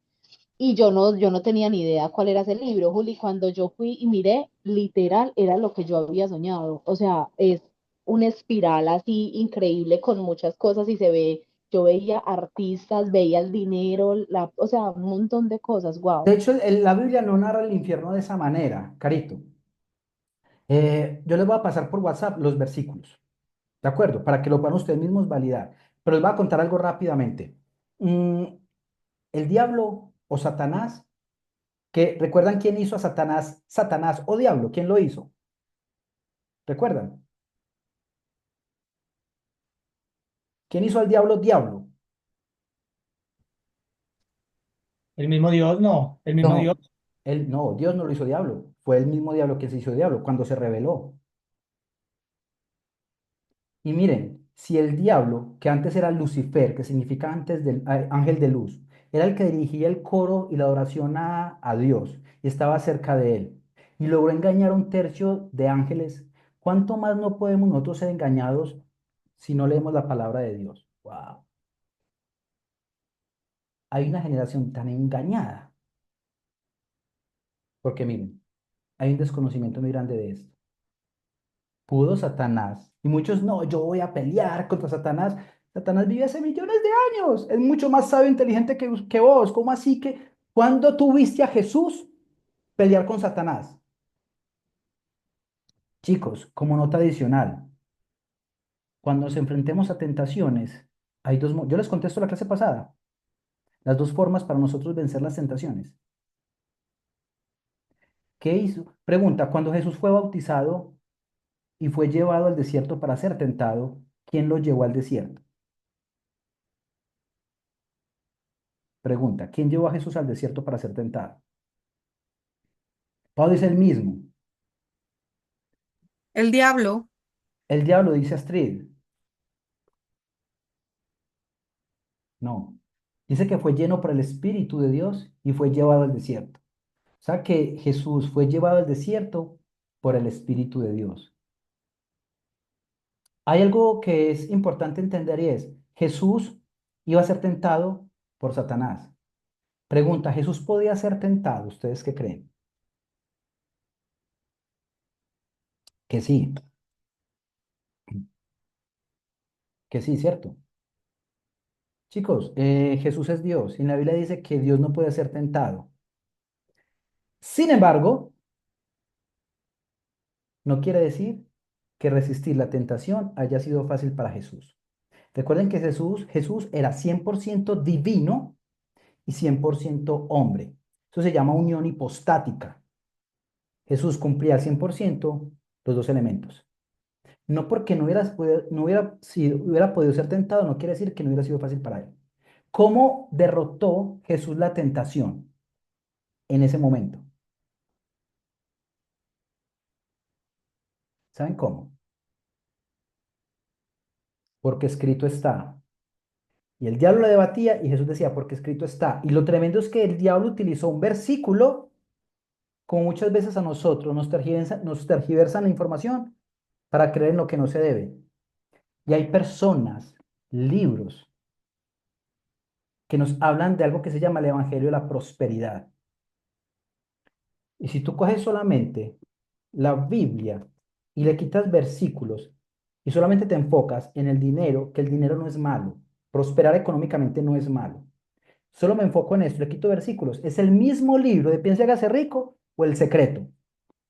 y yo no tenía ni idea cuál era ese libro, Juli, cuando yo fui y miré, literal era lo que yo había soñado, o sea, es una espiral así increíble con muchas cosas y se ve, yo veía artistas, veía el dinero, o sea, un montón de cosas, De wow. hecho, la Biblia no narra el infierno de esa manera, Carito. Yo les voy a pasar por WhatsApp los versículos, ¿de acuerdo? Para que lo puedan ustedes mismos validar. Pero les voy a contar algo rápidamente. Mm, el diablo o Satanás, que recuerdan quién hizo a Satanás, Satanás o diablo, ¿quién lo hizo? ¿Recuerdan? ¿Quién hizo al diablo diablo? El mismo Dios, no, el mismo Dios. No, no, Dios no lo hizo diablo. Fue el mismo diablo que se hizo diablo cuando se rebeló. Y miren, si el diablo, que antes era Lucifer, que significa antes del ángel de luz, era el que dirigía el coro y la adoración a Dios y estaba cerca de él, y logró engañar a un tercio de ángeles, ¿cuánto más no podemos nosotros ser engañados si no leemos la palabra de Dios? Wow. Hay una generación tan engañada, porque miren, hay un desconocimiento muy grande de esto. Pudo Satanás. Y muchos, no, yo voy a pelear contra Satanás. Satanás vive hace millones de años. Es mucho más sabio e inteligente que vos. ¿Cómo así que cuando tuviste a Jesús pelear con Satanás? Chicos, como nota adicional, cuando nos enfrentemos a tentaciones, hay dos, yo les contesto la clase pasada, las dos formas para nosotros vencer las tentaciones. ¿Qué hizo? Pregunta, cuando Jesús fue bautizado y fue llevado al desierto para ser tentado, ¿quién lo llevó al desierto? Pregunta, ¿quién llevó a Jesús al desierto para ser tentado? Pablo dice el mismo. El diablo. El diablo dice Astrid. No. Dice que fue lleno por el Espíritu de Dios y fue llevado al desierto. O sea que Jesús fue llevado al desierto por el Espíritu de Dios. Hay algo que es importante entender y es, Jesús iba a ser tentado por Satanás. Pregunta, ¿Jesús podía ser tentado? ¿Ustedes qué creen? Que sí, que sí, ¿cierto? Chicos, Jesús es Dios y en la Biblia dice que Dios no puede ser tentado. Sin embargo, no quiere decir que resistir la tentación haya sido fácil para Jesús. Recuerden que Jesús era 100% divino y 100% hombre. Eso se llama unión hipostática. Jesús cumplía al 100% los dos elementos. No porque no hubiera, si hubiera podido ser tentado, no quiere decir que no hubiera sido fácil para él. ¿Cómo derrotó Jesús la tentación en ese momento? ¿Saben cómo? Porque escrito está. Y el diablo le debatía y Jesús decía, porque escrito está. Y lo tremendo es que el diablo utilizó un versículo, como muchas veces a nosotros nos tergiversan la información para creer en lo que no se debe. Y hay personas, libros, que nos hablan de algo que se llama el Evangelio de la Prosperidad. Y si tú coges solamente la Biblia y le quitas versículos y solamente te enfocas en el dinero, que el dinero no es malo, prosperar económicamente no es malo. Solo me enfoco en esto, le quito versículos. Es el mismo libro de Piensa y hágase rico o El Secreto.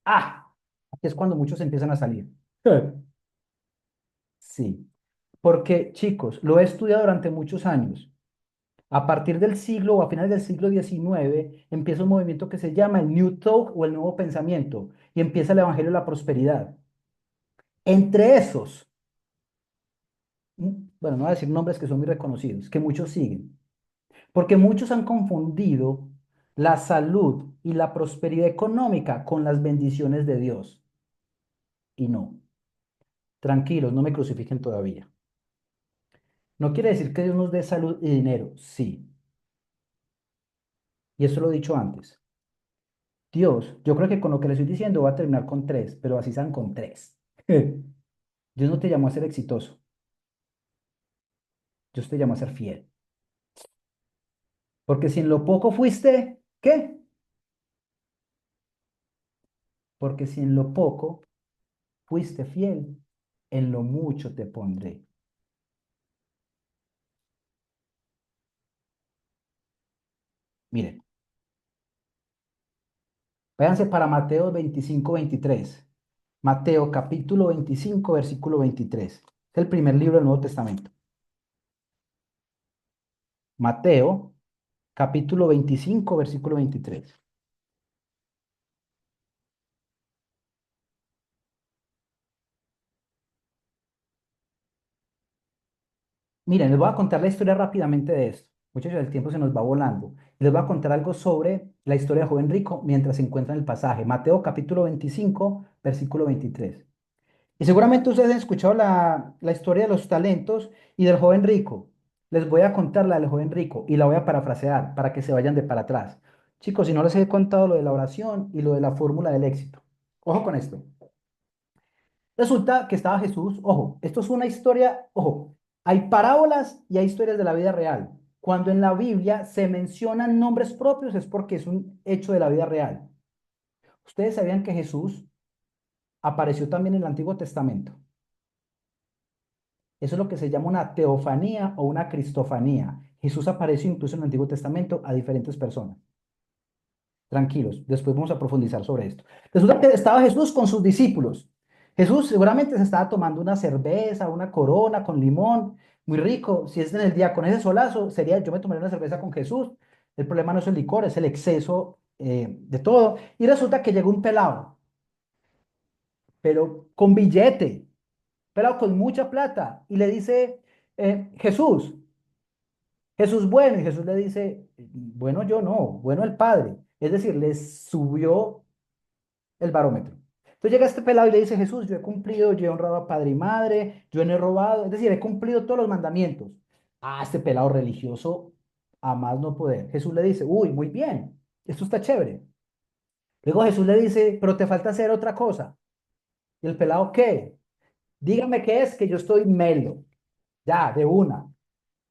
Ah, aquí es cuando muchos empiezan a salir. Sí, porque chicos, lo he estudiado durante muchos años. A partir del siglo o a finales del siglo XIX empieza un movimiento que se llama el New Thought o el Nuevo Pensamiento y empieza el Evangelio de la Prosperidad. Entre esos, bueno, no voy a decir nombres que son muy reconocidos, que muchos siguen, porque muchos han confundido la salud y la prosperidad económica con las bendiciones de Dios. Y no, tranquilos, no me crucifiquen todavía. No quiere decir que Dios nos dé salud y dinero, sí, y eso lo he dicho antes. Dios, yo creo que con lo que le estoy diciendo va a terminar con tres, pero así sean con tres. Dios no te llamó a ser exitoso, Dios te llamó a ser fiel. Porque si en lo poco fuiste, ¿qué? Porque si en lo poco fuiste fiel, en lo mucho te pondré. Miren, váyanse para Mateo 25, 23. Mateo capítulo 25, versículo 23. Es el primer libro del Nuevo Testamento. Mateo capítulo 25, versículo 23. Miren, les voy a contar la historia rápidamente de esto. Muchachos, el tiempo se nos va volando. Les voy a contar algo sobre la historia del joven rico mientras se encuentra en el pasaje. Mateo capítulo 25, versículo 23. Y seguramente ustedes han escuchado la historia de los talentos y del joven rico. Les voy a contar la del joven rico y la voy a parafrasear para que se vayan de para atrás. Chicos, si no les he contado lo de la oración y lo de la fórmula del éxito. Ojo con esto. Resulta que estaba Jesús, ojo, esto es una historia, ojo, hay parábolas y hay historias de la vida real. Cuando en la Biblia se mencionan nombres propios es porque es un hecho de la vida real. ¿Ustedes sabían que Jesús apareció también en el Antiguo Testamento? Eso es lo que se llama una teofanía o una cristofanía. Jesús apareció incluso en el Antiguo Testamento a diferentes personas. Tranquilos, después vamos a profundizar sobre esto. Resulta que estaba Jesús con sus discípulos. Jesús seguramente se estaba tomando una cerveza, una corona con limón, muy rico. Si es en el día con ese solazo, sería yo me tomaría una cerveza con Jesús. El problema no es el licor, es el exceso de todo. Y resulta que llegó un pelado, pero con billete, pelado con mucha plata, y le dice, Jesús, Jesús bueno, y Jesús le dice, bueno yo no, bueno el Padre. Es decir, le subió el barómetro. Entonces llega este pelado y le dice, Jesús, yo he cumplido, yo he honrado a padre y madre, yo no he robado, es decir, he cumplido todos los mandamientos. Ah, este pelado religioso, a más no poder. Jesús le dice, uy, muy bien, esto está chévere. Luego Jesús le dice, pero te falta hacer otra cosa. ¿Y el pelado qué? Dígame qué es, que yo estoy melo, ya, de una.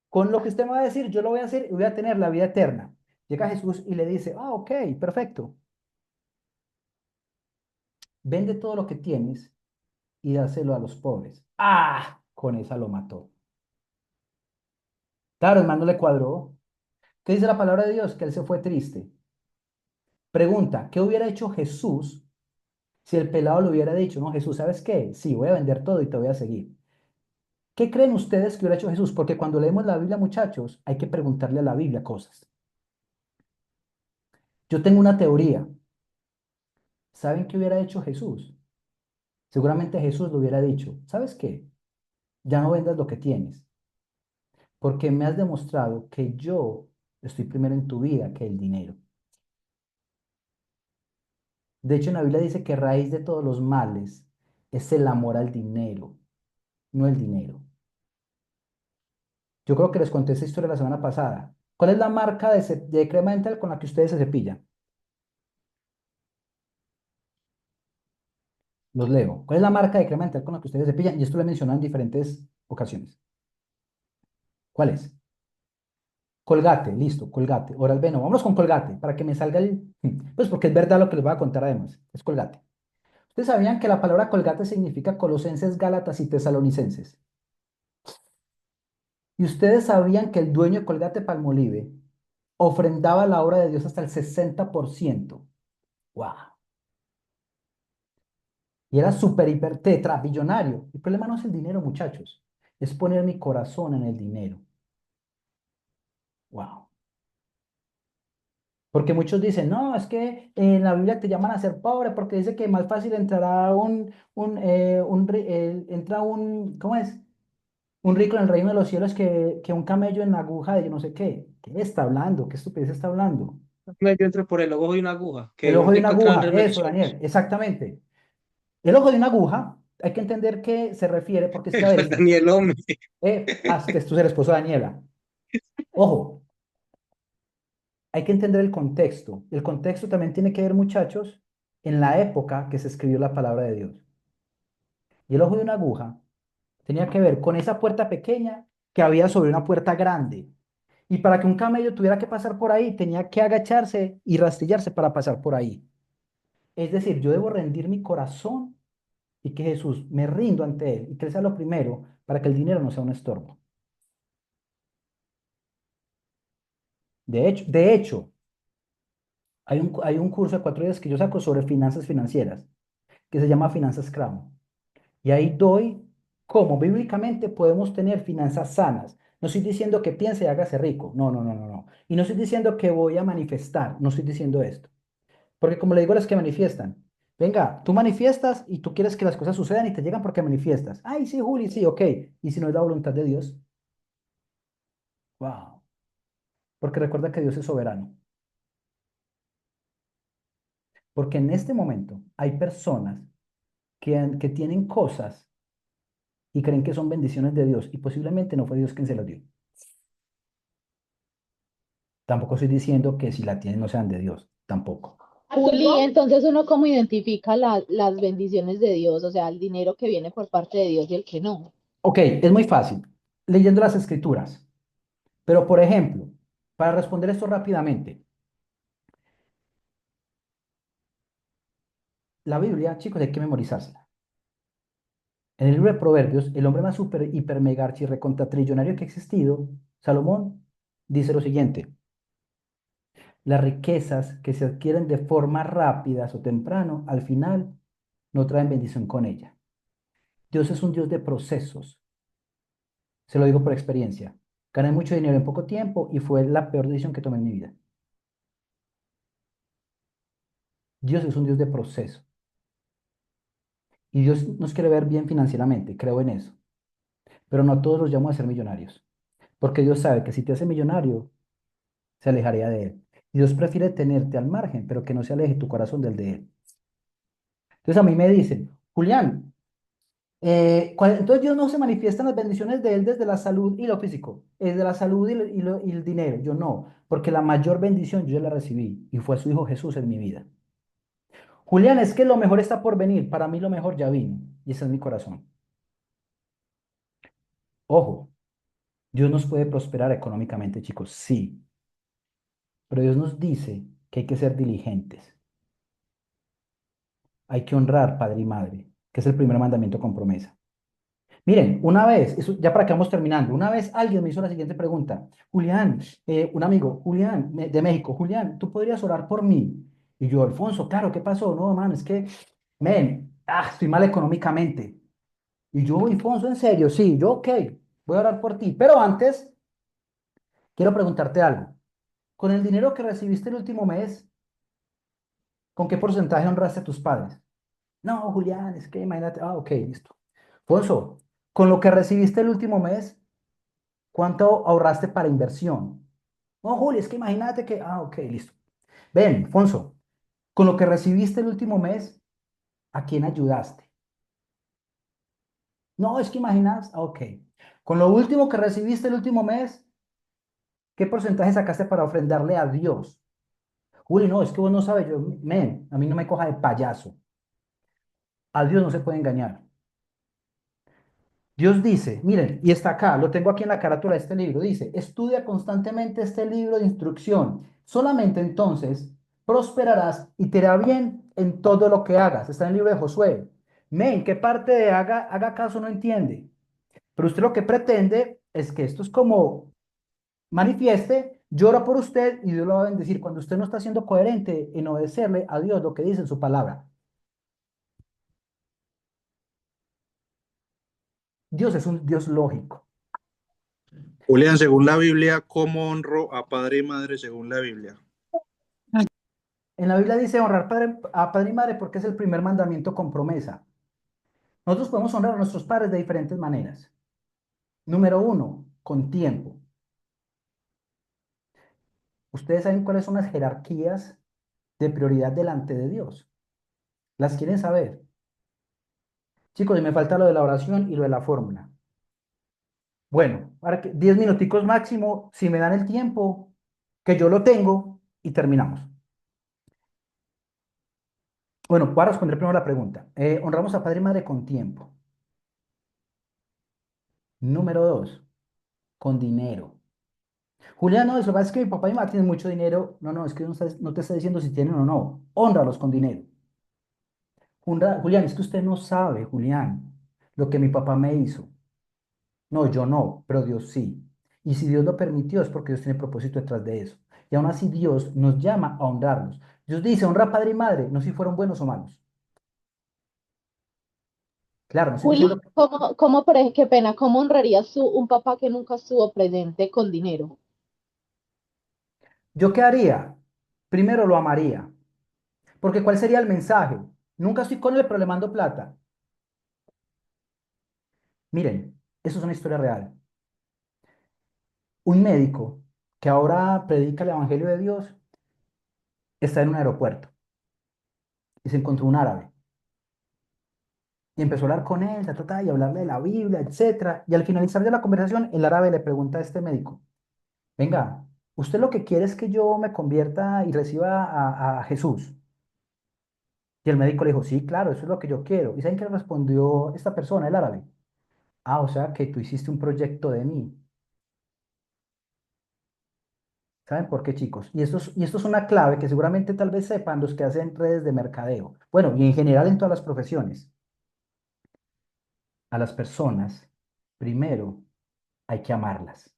Con lo que usted me va a decir, yo lo voy a hacer y voy a tener la vida eterna. Llega Jesús y le dice, ah, ok, perfecto. Vende todo lo que tienes y dáselo a los pobres. ¡Ah! Con esa lo mató. Claro, el man no le cuadró. ¿Qué dice la palabra de Dios? Que él se fue triste. Pregunta, ¿qué hubiera hecho Jesús si el pelado le hubiera dicho, no, Jesús, ¿sabes qué? Sí, voy a vender todo y te voy a seguir. ¿Qué creen ustedes que hubiera hecho Jesús? Porque cuando leemos la Biblia, muchachos, hay que preguntarle a la Biblia cosas. Yo tengo una teoría. ¿Saben qué hubiera hecho Jesús? Seguramente Jesús le hubiera dicho, ¿sabes qué? Ya no vendas lo que tienes, porque me has demostrado que yo estoy primero en tu vida que el dinero. De hecho, en la Biblia dice que raíz de todos los males es el amor al dinero, no el dinero. Yo creo que les conté esta historia la semana pasada. ¿Cuál es la marca de crema dental con la que ustedes se cepillan? Los leo. ¿Cuál es la marca de crema dental con la que ustedes se cepillan? Y esto lo he mencionado en diferentes ocasiones. ¿Cuál es? Colgate, listo, Colgate. Oral-B, no, vámonos con Colgate para que me salga el... Pues porque es verdad lo que les voy a contar además. Es Colgate. ¿Ustedes sabían que la palabra Colgate significa Colosenses, Gálatas y Tesalonicenses? ¿Y ustedes sabían que el dueño de Colgate Palmolive ofrendaba la obra de Dios hasta el 60%? ¡Wow! Y era súper, hiper, tetra, billonario. El problema no es el dinero, muchachos. Es poner mi corazón en el dinero. ¡Wow! Porque muchos dicen, no, es que en la Biblia te llaman a ser pobre porque dice que más fácil entrará entra un, ¿cómo es? Un rico en el reino de los cielos que un camello en la aguja de yo no sé qué. ¿Qué está hablando? ¿Qué estupidez está hablando? Yo entro por el ojo de una aguja, El que un ojo de una rico entra en el aguja, reino de los eso, cielos. Daniel, exactamente. El ojo de una aguja, hay que entender qué se refiere, porque es que, a ver, Daniel, hombre. que tú eres esposo de Daniela. Ojo, hay que entender el contexto. El contexto también tiene que ver, muchachos, en la época que se escribió la palabra de Dios. Y el ojo de una aguja tenía que ver con esa puerta pequeña que había sobre una puerta grande. Y para que un camello tuviera que pasar por ahí, tenía que agacharse y rastillarse para pasar por ahí. Es decir, yo debo rendir mi corazón y que Jesús me rindo ante Él y que Él sea lo primero para que el dinero no sea un estorbo. De hecho, hay un curso de 4 días que yo saco sobre finanzas financieras que se llama Finanzas Crown. Y ahí doy cómo bíblicamente podemos tener finanzas sanas. No estoy diciendo que piense y hágase rico. No, no, no, no, no. Y no estoy diciendo que voy a manifestar. No estoy diciendo esto. Porque como le digo a los que manifiestan, venga, tú manifiestas y tú quieres que las cosas sucedan y te llegan porque manifiestas. Ay, sí, Juli, sí, ok. ¿Y si no es la voluntad de Dios? Wow. Porque recuerda que Dios es soberano. Porque en este momento hay personas que tienen cosas y creen que son bendiciones de Dios y posiblemente no fue Dios quien se las dio. Tampoco estoy diciendo que si la tienen no sean de Dios, tampoco. Juli, entonces uno cómo identifica las bendiciones de Dios, o sea, el dinero que viene por parte de Dios y el que no. Ok, es muy fácil, leyendo las escrituras. Pero, por ejemplo, para responder esto rápidamente, la Biblia, chicos, hay que memorizársela. En el libro de Proverbios, el hombre más super, hiper, mega, archi, recontra trillonario que ha existido, Salomón, dice lo siguiente: las riquezas que se adquieren de forma rápida o temprano, al final, no traen bendición con ella. Dios es un Dios de procesos. Se lo digo por experiencia. Gané mucho dinero en poco tiempo y fue la peor decisión que tomé en mi vida. Dios es un Dios de proceso. Y Dios nos quiere ver bien financieramente, creo en eso. Pero no a todos los llamo a ser millonarios. Porque Dios sabe que si te hace millonario, se alejaría de Él. Y Dios prefiere tenerte al margen, pero que no se aleje tu corazón del de Él. Entonces a mí me dicen, Julián, entonces Dios no se manifiesta en las bendiciones de Él desde la salud y lo físico, desde la salud y el dinero. Yo no, porque la mayor bendición yo ya la recibí y fue su Hijo Jesús en mi vida. Julián, es que lo mejor está por venir. Para mí lo mejor ya vino y ese es mi corazón. Ojo, Dios nos puede prosperar económicamente, chicos, sí, pero Dios nos dice que hay que ser diligentes. Hay que honrar padre y madre, que es el primer mandamiento con promesa. Miren, una vez, ya para que vamos terminando, una vez alguien me hizo la siguiente pregunta: Julián, un amigo, Julián, de México, Julián, ¿tú podrías orar por mí? Y yo, Alfonso, claro, ¿qué pasó? No, man, es que, estoy mal económicamente. Y yo, Alfonso, en serio, sí, yo, ok, voy a orar por ti. Pero antes, quiero preguntarte algo. Con el dinero que recibiste el último mes, ¿con qué porcentaje honraste a tus padres? No, Julián, es que imagínate. Ah, ok, listo. Alfonso, con lo que recibiste el último mes, ¿cuánto ahorraste para inversión? No, Juli, es que imagínate que. Ah, ok, listo. Ven, Alfonso, con lo que recibiste el último mes, ¿a quién ayudaste? No, es que imaginas. Ah, ok. Con lo último que recibiste el último mes, ¿qué porcentaje sacaste para ofrendarle a Dios? Juli, no, es que vos no sabes, a mí no me coja de payaso. A Dios no se puede engañar. Dios dice, miren, y está acá, lo tengo aquí en la carátula de este libro, dice: estudia constantemente este libro de instrucción, solamente entonces prosperarás y te irá bien en todo lo que hagas. Está en el libro de Josué. ¿Qué parte de haga caso no entiende? Pero usted lo que pretende es que esto es como manifieste, llora por usted y Dios lo va a bendecir cuando usted no está siendo coherente en obedecerle a Dios lo que dice en su palabra. Dios es un Dios lógico. Julián, según la Biblia, ¿cómo honro a padre y madre según la Biblia? En la Biblia dice honrar a padre y madre porque es el primer mandamiento con promesa. Nosotros podemos honrar a nuestros padres de diferentes maneras. Número uno, con tiempo. ¿Ustedes saben cuáles son las jerarquías de prioridad delante de Dios? ¿Las quieren saber? Chicos, y me falta lo de la oración y lo de la fórmula. Bueno, ahora que 10 minuticos máximo, si me dan el tiempo, que yo lo tengo, y terminamos. Bueno, voy a responder primero la pregunta. Honramos a padre y madre con tiempo. Número 2, con dinero. Julián, no, lo que pasa es que mi papá y mi mamá tienen mucho dinero. No, no, es que no te está diciendo si tienen o no. Hónralos con dinero. Julián, es que usted no sabe, Julián, lo que mi papá me hizo. No, yo no, pero Dios sí. Y si Dios lo permitió es porque Dios tiene propósito detrás de eso. Y aún así Dios nos llama a honrarlos. Dios dice, honra a padre y madre, no si fueron buenos o malos. Claro, no estoy Juli, diciendo, qué pena, ¿cómo honrarías tú un papá que nunca estuvo presente con dinero? ¿yo qué haría? Primero lo amaría. Porque ¿cuál sería el mensaje? Nunca estoy con él, pero le mando plata. Miren, eso es una historia real. Un médico que ahora predica el Evangelio de Dios está en un aeropuerto y se encontró un árabe. Y empezó a hablar con él, y hablarle de la Biblia, etcétera. Y al finalizar de la conversación, el árabe le pregunta a este médico, venga, ¿usted lo que quiere es que yo me convierta y reciba a Jesús? Y el médico le dijo, sí, claro, eso es lo que yo quiero. ¿Y saben qué le respondió esta persona, el árabe? Ah, o sea que tú hiciste un proyecto de mí. ¿Saben por qué, chicos? Y esto es una clave que seguramente tal vez sepan los que hacen redes de mercadeo. Bueno, y en general en todas las profesiones. A las personas, primero, hay que amarlas.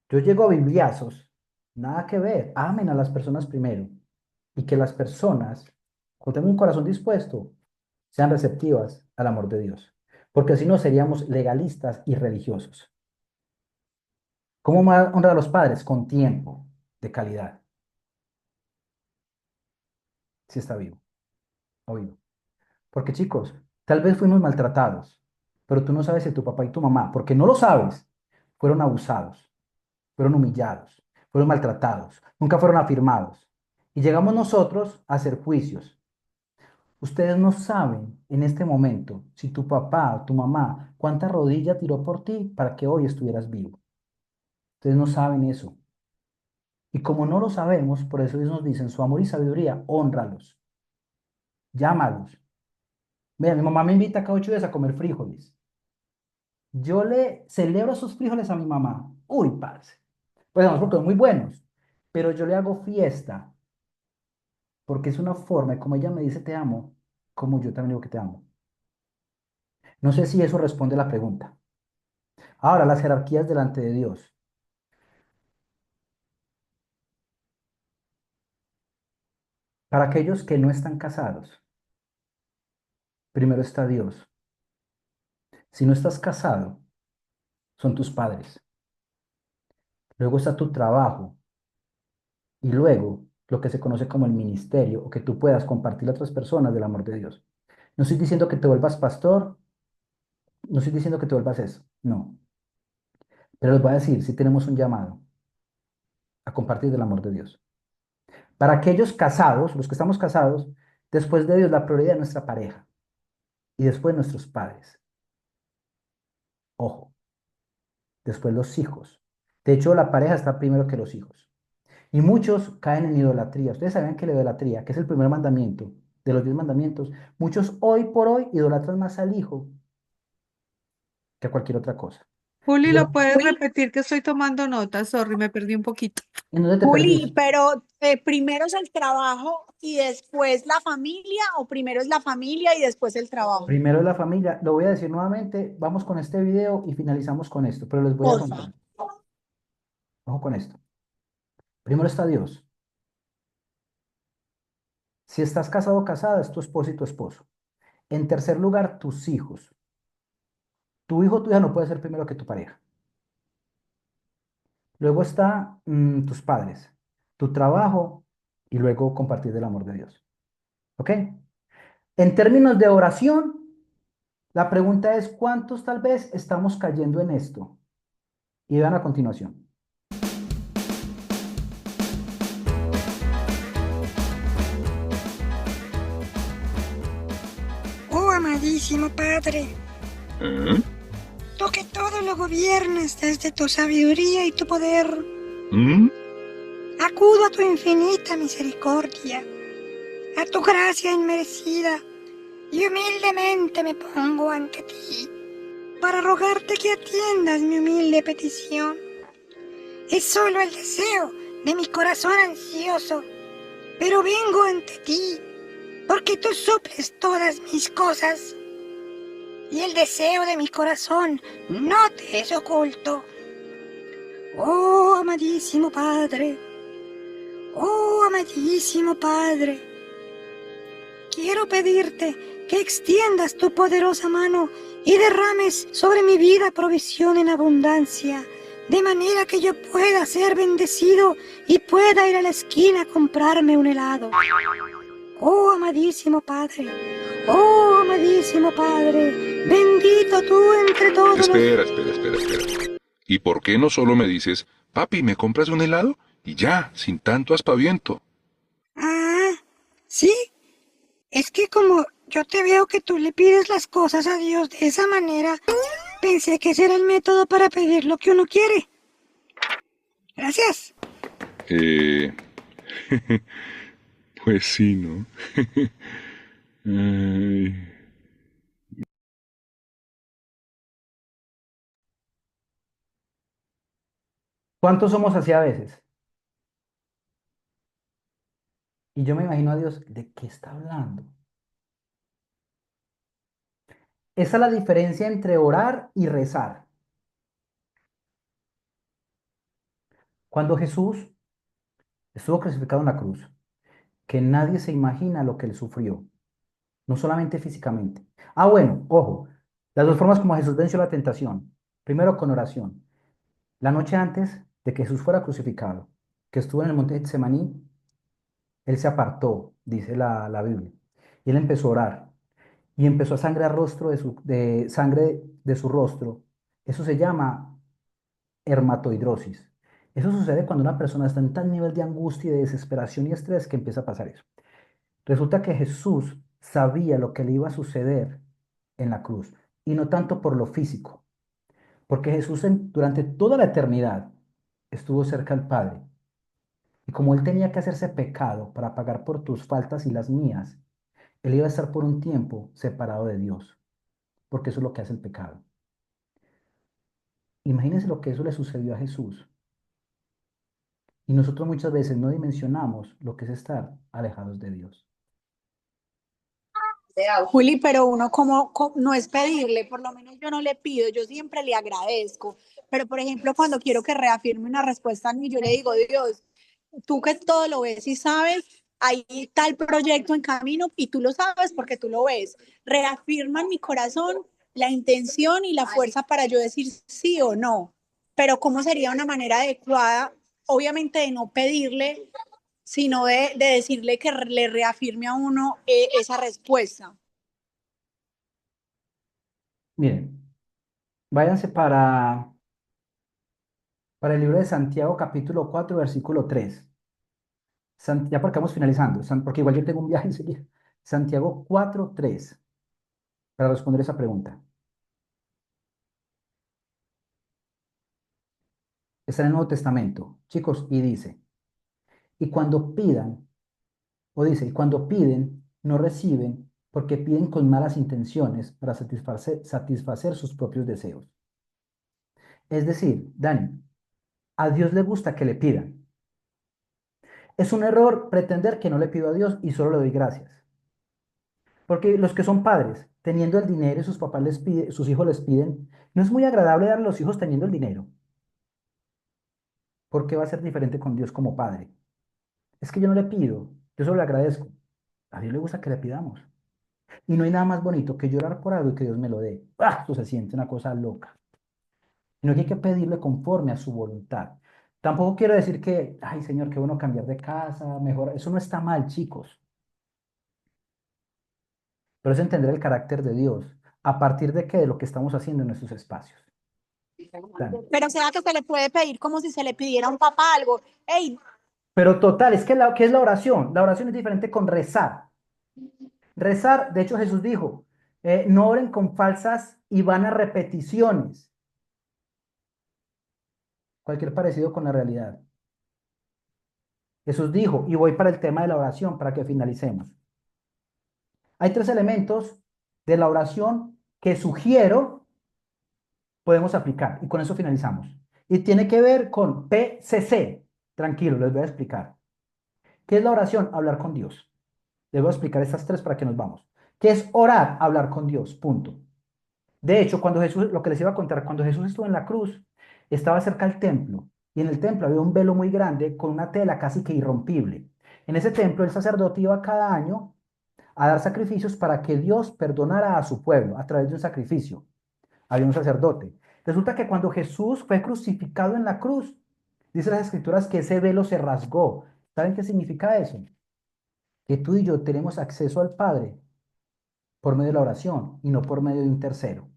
Yo llego a bibliazos, nada que ver, amen a las personas primero. Y que las personas, cuando tengan un corazón dispuesto, sean receptivas al amor de Dios. Porque si no, seríamos legalistas y religiosos. ¿Cómo honrar a los padres? Con tiempo de calidad. Si está vivo o vivo. Porque chicos, tal vez fuimos maltratados, pero tú no sabes si tu papá y tu mamá, porque no lo sabes, fueron abusados, fueron humillados, fueron maltratados, nunca fueron afirmados. Y llegamos nosotros a hacer juicios. Ustedes no saben en este momento si tu papá o tu mamá cuánta rodilla tiró por ti para que hoy estuvieras vivo. Ustedes no saben eso. Y como no lo sabemos, por eso ellos nos dicen su amor y sabiduría, hónralos, llámalos. Mira, mi mamá me invita cada 8 días a comer frijoles. Yo le celebro esos frijoles a mi mamá. Uy, parce. Pues no, porque son muy buenos. Pero yo le hago fiesta porque es una forma, como ella me dice te amo, como yo también digo que te amo. No sé si eso responde a la pregunta. Ahora, las jerarquías delante de Dios. Para aquellos que no están casados, primero está Dios. Si no estás casado, son tus padres. Luego está tu trabajo. Y luego lo que se conoce como el ministerio o que tú puedas compartir a otras personas del amor de Dios. No estoy diciendo que te vuelvas pastor, no estoy diciendo que te vuelvas eso, no. Pero les voy a decir, si tenemos un llamado a compartir del amor de Dios. Para aquellos casados, los que estamos casados, después de Dios la prioridad es nuestra pareja y después nuestros padres. Ojo, después los hijos. De hecho, la pareja está primero que los hijos. Y muchos caen en idolatría. Ustedes saben que la idolatría, que es el primer mandamiento de los 10 mandamientos, muchos hoy por hoy idolatran más al hijo que a cualquier otra cosa. Juli, Y ¿lo puedes repetir que estoy tomando notas? Sorry, me perdí un poquito. ¿en dónde te Juli, perdiste? pero primero es el trabajo y después la familia, o primero es la familia y después el trabajo. Primero es la familia. Lo voy a decir nuevamente. Vamos con este video y finalizamos con esto. Pero les voy a Porfa. contar. Ojo con esto. Primero está Dios. Si estás casado o casada, es tu esposo y tu esposo. En tercer lugar, tus hijos. Tu hijo o tu hija no puede ser primero que tu pareja. Luego está tus padres, tu trabajo y luego compartir del amor de Dios. ¿Ok? En términos de oración, la pregunta es, ¿cuántos tal vez estamos cayendo en esto? Y vean a continuación. Oh, amadísimo Padre, tú que todo lo gobiernas desde tu sabiduría y tu poder, acudo a tu infinita misericordia, a tu gracia inmerecida, y humildemente me pongo ante ti para rogarte que atiendas mi humilde petición. Es solo el deseo de mi corazón ansioso, pero vengo ante ti porque tú suples todas mis cosas, y el deseo de mi corazón no te es oculto. Oh, amadísimo Padre, quiero pedirte que extiendas tu poderosa mano y derrames sobre mi vida provisión en abundancia, de manera que yo pueda ser bendecido y pueda ir a la esquina a comprarme un helado. Oh, amadísimo Padre, bendito tú entre todos los... Espera. ¿Y por qué no solo me dices, papi, ¿me compras un helado? Y ya, sin tanto aspaviento. Ah, sí, es que como yo te veo que tú le pides las cosas a Dios de esa manera, pensé que ese era el método para pedir lo que uno quiere. Gracias. Pues sí, ¿no? Ay. ¿Cuántos somos así a veces? Y yo me imagino a Dios, ¿de qué está hablando? Esa es la diferencia entre orar y rezar. Cuando Jesús estuvo crucificado en la cruz, que nadie se imagina lo que él sufrió, no solamente físicamente. Ah, bueno, ojo, las dos formas como Jesús venció la tentación. Primero con oración. La noche antes de que Jesús fuera crucificado, que estuvo en el monte de Getsemaní, él se apartó, dice la Biblia, y él empezó a orar y empezó a sangrar rostro de sangre de su rostro. Eso se llama hermatohidrosis. Eso sucede cuando una persona está en tal nivel de angustia y de desesperación y estrés que empieza a pasar eso. Resulta que Jesús sabía lo que le iba a suceder en la cruz y no tanto por lo físico, porque Jesús durante toda la eternidad estuvo cerca al Padre. Y como él tenía que hacerse pecado para pagar por tus faltas y las mías, él iba a estar por un tiempo separado de Dios, porque eso es lo que hace el pecado. Imagínense lo que eso le sucedió a Jesús. Y nosotros muchas veces no dimensionamos lo que es estar alejados de Dios. Juli, pero uno como no es pedirle, por lo menos yo no le pido, yo siempre le agradezco. Pero, por ejemplo, cuando quiero que reafirme una respuesta a mí, yo le digo, Dios, tú que todo lo ves y sabes, hay tal proyecto en camino y tú lo sabes porque tú lo ves. Reafirma en mi corazón la intención y la fuerza para yo decir sí o no. Pero ¿cómo sería una manera adecuada? Obviamente de no pedirle, sino de decirle que le reafirme a uno esa respuesta. Miren, váyanse para el libro de Santiago capítulo 4 versículo 3. Ya porque vamos finalizando, porque igual yo tengo un viaje enseguida. Santiago 4:3 para responder esa pregunta. Está en el Nuevo Testamento, chicos, y dice, y cuando pidan, o dice, y cuando piden, no reciben, porque piden con malas intenciones para satisfacer sus propios deseos. Es decir, Dani, a Dios le gusta que le pidan. Es un error pretender que no le pido a Dios y solo le doy gracias. Porque los que son padres, teniendo el dinero y sus papás sus hijos les piden, no es muy agradable dar a los hijos teniendo el dinero. ¿Por qué va a ser diferente con Dios como padre? Es que yo no le pido, yo solo le agradezco. A Dios le gusta que le pidamos. Y no hay nada más bonito que llorar por algo y que Dios me lo dé. ¡Ah! Esto se siente una cosa loca. Sino que hay que pedirle conforme a su voluntad. Tampoco quiero decir que, ay Señor, qué bueno cambiar de casa, mejor. Eso no está mal, chicos. Pero es entender el carácter de Dios. ¿A partir de qué? De lo que estamos haciendo en nuestros espacios. Dani. Pero sea que se le puede pedir como si se le pidiera a un papá algo. Hey, Pero total, es que ¿qué es la oración? La oración es diferente con rezar. Rezar, de hecho Jesús dijo, no oren con falsas y vanas repeticiones. Cualquier parecido con la realidad. Jesús dijo, y voy para el tema de la oración para que finalicemos. Hay 3 elementos de la oración que sugiero podemos aplicar y con eso finalizamos. Y tiene que ver con PCC. Tranquilo, les voy a explicar. ¿Qué es la oración? Hablar con Dios. Les voy a explicar estas 3 para que nos vamos. ¿Qué es orar? Hablar con Dios. Punto. De hecho, cuando Jesús, lo que les iba a contar, cuando Jesús estuvo en la cruz, estaba cerca del templo y en el templo había un velo muy grande con una tela casi que irrompible. En ese templo el sacerdote iba cada año a dar sacrificios para que Dios perdonara a su pueblo a través de un sacrificio. Había un sacerdote. Resulta que cuando Jesús fue crucificado en la cruz, dice las escrituras que ese velo se rasgó. ¿Saben qué significa eso? Que tú y yo tenemos acceso al Padre por medio de la oración y no por medio de un tercero.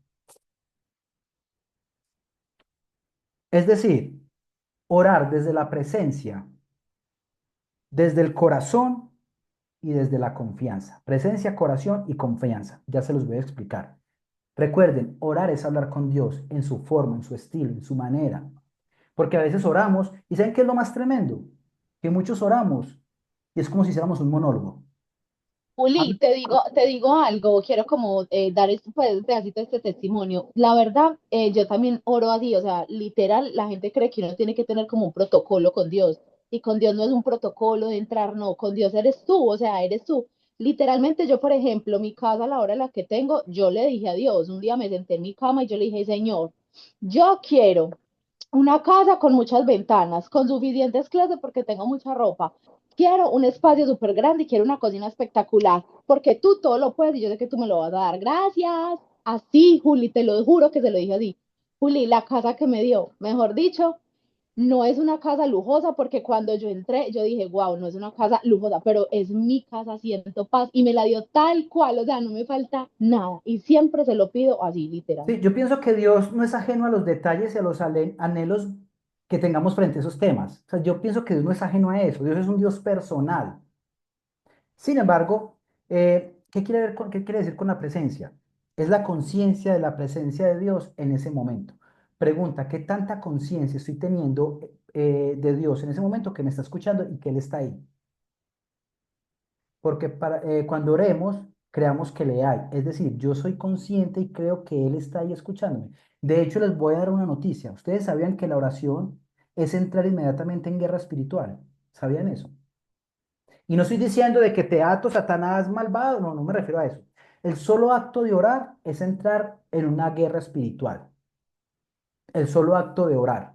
Es decir, orar desde la presencia, desde el corazón y desde la confianza. Presencia, corazón y confianza. Ya se los voy a explicar. Recuerden, orar es hablar con Dios en su forma, en su estilo, en su manera. Porque a veces oramos y ¿saben qué es lo más tremendo? Que muchos oramos y es como si hiciéramos un monólogo. Juli, te digo algo, quiero como dar este, pues, un pedacito de este testimonio. La verdad, yo también oro así, o sea, literal, la gente cree que uno tiene que tener como un protocolo con Dios, y con Dios no es un protocolo de entrar, no, con Dios eres tú, o sea, eres tú. Literalmente yo, por ejemplo, mi casa, a la hora en la que tengo, yo le dije a Dios, un día me senté en mi cama y yo le dije, Señor, yo quiero una casa con muchas ventanas, con suficientes clases porque tengo mucha ropa. Quiero un espacio súper grande y quiero una cocina espectacular, porque tú todo lo puedes y yo sé que tú me lo vas a dar. Gracias. Así, Juli, te lo juro que se lo dije así. Juli, la casa que me dio, mejor dicho, no es una casa lujosa porque cuando yo entré, yo dije, wow, no es una casa lujosa, pero es mi casa, siento paz y me la dio tal cual, o sea, no me falta nada y siempre se lo pido así, literal. Sí, yo pienso que Dios no es ajeno a los detalles y a los anhelos que tengamos frente a esos temas. O sea, yo pienso que Dios no es ajeno a eso. Dios es un Dios personal. Sin embargo, qué quiere decir con la presencia? Es la conciencia de la presencia de Dios en ese momento. Pregunta, ¿qué tanta conciencia estoy teniendo de Dios en ese momento que me está escuchando y que Él está ahí? Porque cuando oremos, creamos que le hay. Es decir, yo soy consciente y creo que Él está ahí escuchándome. De hecho, les voy a dar una noticia. ¿Ustedes sabían que la oración es entrar inmediatamente en guerra espiritual? ¿Sabían eso? Y no estoy diciendo de que te ato, Satanás malvado, no, no me refiero a eso. El solo acto de orar es entrar en una guerra espiritual. El solo acto de orar.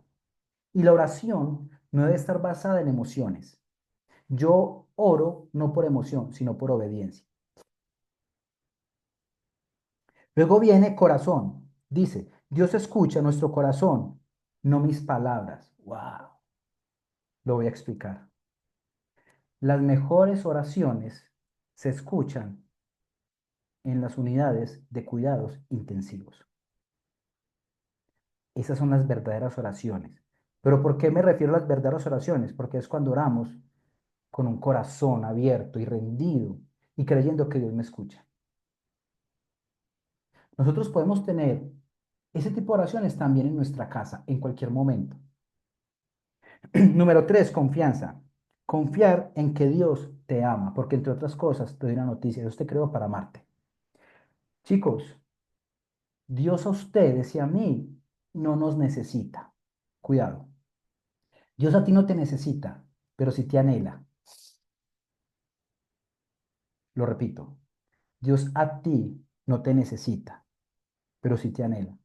Y la oración no debe estar basada en emociones. Yo oro no por emoción, sino por obediencia. Luego viene corazón. Dice, Dios escucha nuestro corazón, no mis palabras. Wow. Lo voy a explicar. Las mejores oraciones se escuchan en las unidades de cuidados intensivos. Esas son las verdaderas oraciones. ¿Pero por qué me refiero a las verdaderas oraciones? Porque es cuando oramos con un corazón abierto y rendido y creyendo que Dios me escucha. Nosotros podemos tener ese tipo de oraciones también en nuestra casa, en cualquier momento. Número 3, confianza. Confiar en que Dios te ama, porque entre otras cosas te doy una noticia, Dios te creó para amarte. Chicos, Dios a ustedes y a mí no nos necesita. Cuidado. Dios a ti no te necesita, pero sí te anhela. Lo repito. Dios a ti no te necesita, pero sí te anhela.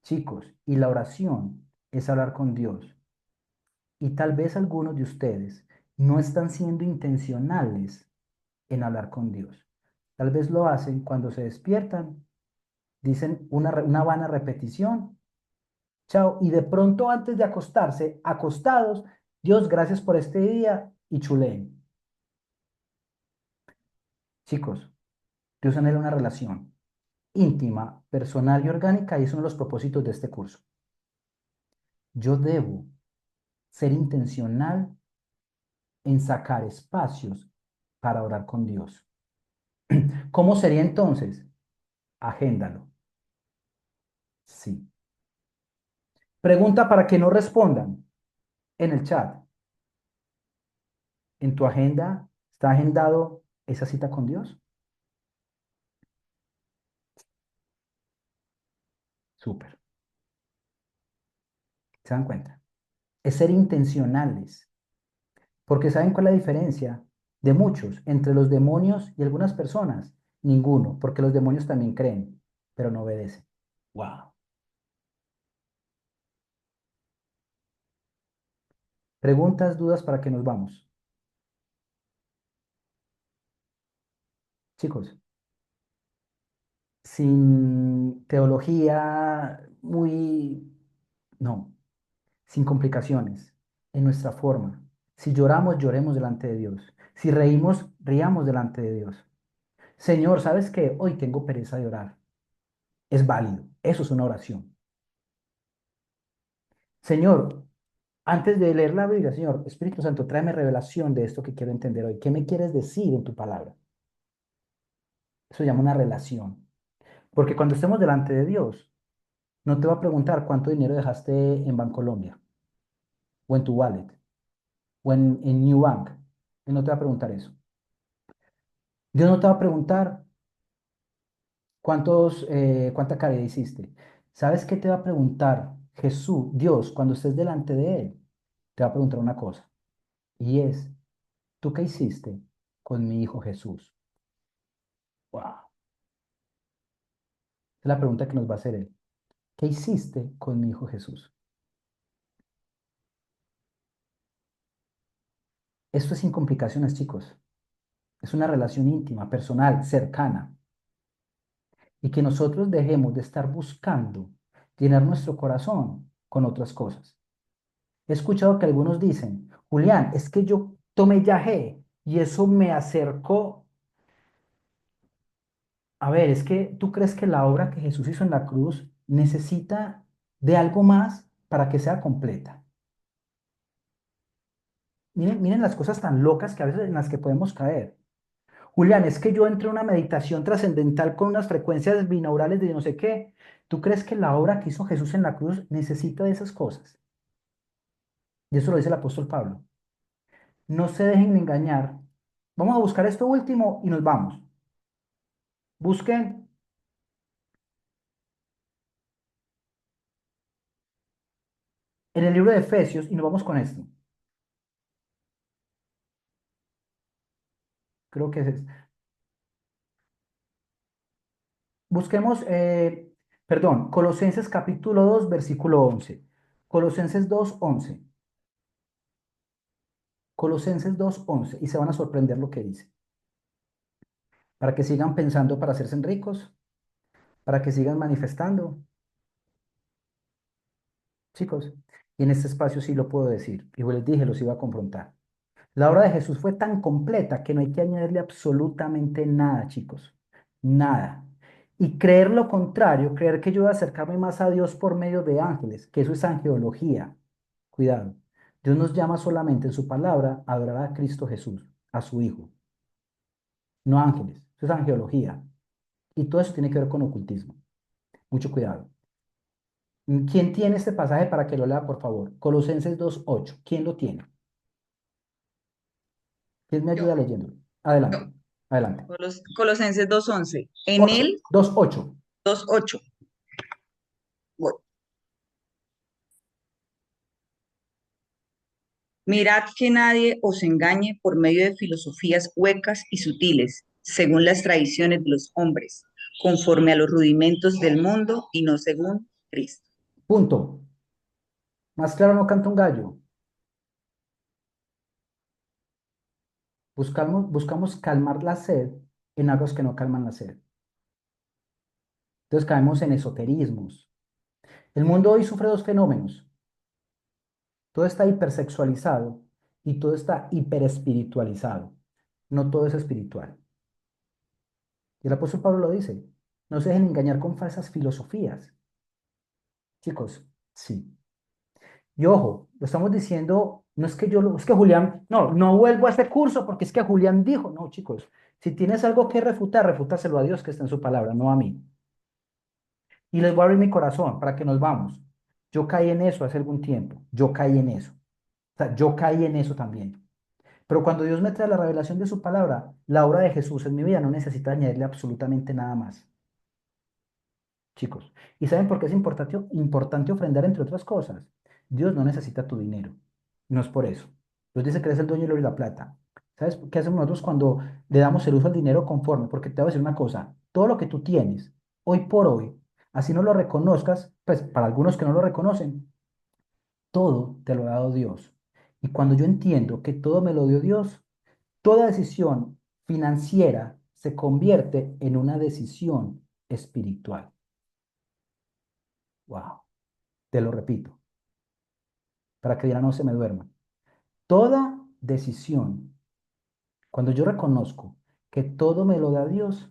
Chicos, y la oración es hablar con Dios. Y tal vez algunos de ustedes no están siendo intencionales en hablar con Dios. Tal vez lo hacen cuando se despiertan, dicen una vana repetición, chao, y de pronto antes de acostarse, acostados, Dios, gracias por este día, y chuleen. Chicos, Dios anhela una relación íntima, personal y orgánica, y es uno de los propósitos de este curso. Yo debo ser intencional en sacar espacios para orar con Dios. ¿Cómo sería entonces? Agéndalo. Sí. Pregunta para que no respondan en el chat. ¿En tu agenda está agendado esa cita con Dios? Súper. ¿Se dan cuenta? Es ser intencionales. Porque ¿saben cuál es la diferencia de muchos entre los demonios y algunas personas? Ninguno, porque los demonios también creen, pero no obedecen. Wow. Preguntas, dudas para que nos vamos. Chicos, sin teología muy, no, sin complicaciones, en nuestra forma. Si lloramos, lloremos delante de Dios. Si reímos, riamos delante de Dios. Señor, ¿sabes qué? Hoy tengo pereza de orar. Es válido. Eso es una oración. Señor, antes de leer la Biblia, Señor, Espíritu Santo, tráeme revelación de esto que quiero entender hoy. ¿Qué me quieres decir en tu palabra? Eso se llama una relación. Porque cuando estemos delante de Dios, no te va a preguntar cuánto dinero dejaste en Bancolombia, o en tu wallet, o en New Bank. Él no te va a preguntar eso. Dios no te va a preguntar cuánta caridad hiciste. ¿Sabes qué te va a preguntar Jesús, Dios, cuando estés delante de Él? Te va a preguntar una cosa, y es, ¿tú qué hiciste con mi hijo Jesús? Wow. Es la pregunta que nos va a hacer Él. ¿Qué hiciste con mi hijo Jesús? Esto es sin complicaciones, chicos. Es una relación íntima, personal, cercana. Y que nosotros dejemos de estar buscando llenar nuestro corazón con otras cosas. He escuchado que algunos dicen, Julián, es que yo tomé yagé y eso me acercó. A ver, es que tú crees que la obra que Jesús hizo en la cruz necesita de algo más para que sea completa. Miren, miren las cosas tan locas que a veces en las que podemos caer. Julián, es que yo entré en una meditación trascendental con unas frecuencias binaurales de no sé qué. ¿Tú crees que la obra que hizo Jesús en la cruz necesita de esas cosas? Y eso lo dice el apóstol Pablo. No se dejen engañar. Vamos a buscar esto último y nos vamos. Busquen en el libro de Efesios y nos vamos con esto. Creo que es. Busquemos, perdón, Colosenses capítulo 2, versículo 11. Colosenses 2, 11. Colosenses 2, 11. Y se van a sorprender lo que dice. Para que sigan pensando para hacerse ricos, para que sigan manifestando. Chicos, y en este espacio sí lo puedo decir. Y les dije, los iba a confrontar. La obra de Jesús fue tan completa que no hay que añadirle absolutamente nada, chicos. Nada. Y creer lo contrario, creer que yo voy a acercarme más a Dios por medio de ángeles, que eso es angeología. Cuidado. Dios nos llama solamente en su palabra a adorar a Cristo Jesús, a su Hijo. No ángeles. Eso es angeología. Y todo eso tiene que ver con ocultismo. Mucho cuidado. ¿Quién tiene este pasaje para que lo lea, por favor? Colosenses 2:8. ¿Quién lo tiene? ¿Quién me ayuda Yo, leyéndolo? Adelante, yo. adelante. Colosenses 2:11. En 8, él, 2:8. 2:8. Voy. Mirad que nadie os engañe por medio de filosofías huecas y sutiles, según las tradiciones de los hombres, conforme a los rudimentos del mundo y no según Cristo. Punto. Más claro no canta un gallo. Buscamos calmar la sed en aguas que no calman la sed. Entonces caemos en esoterismos. El mundo hoy sufre dos fenómenos. Todo está hipersexualizado y todo está hiperespiritualizado. No todo es espiritual. Y el apóstol Pablo lo dice. No se dejen engañar con falsas filosofías. Chicos, sí. Y ojo, lo estamos diciendo, no es que es que Julián, no vuelvo a este curso porque es que Julián dijo, no, chicos, si tienes algo que refutar, refútaselo a Dios que está en su palabra, no a mí. Y les voy a abrir mi corazón para que nos vamos. Yo caí en eso hace algún tiempo, yo caí en eso. O sea, yo caí en eso también. Pero cuando Dios me trae la revelación de su palabra, la obra de Jesús en mi vida no necesita añadirle absolutamente nada más, chicos. ¿Y saben por qué es importante ofrendar, entre otras cosas? Dios no necesita tu dinero. No es por eso. Dios dice que eres el dueño del oro y la plata. ¿Sabes qué hacemos nosotros cuando le damos el uso al dinero conforme? Porque te voy a decir una cosa, todo lo que tú tienes, hoy por hoy, así no lo reconozcas, pues para algunos que no lo reconocen, todo te lo ha dado Dios. Y cuando yo entiendo que todo me lo dio Dios, toda decisión financiera se convierte en una decisión espiritual. Wow, te lo repito, para que ya no se me duerma. Toda decisión, cuando yo reconozco que todo me lo da Dios,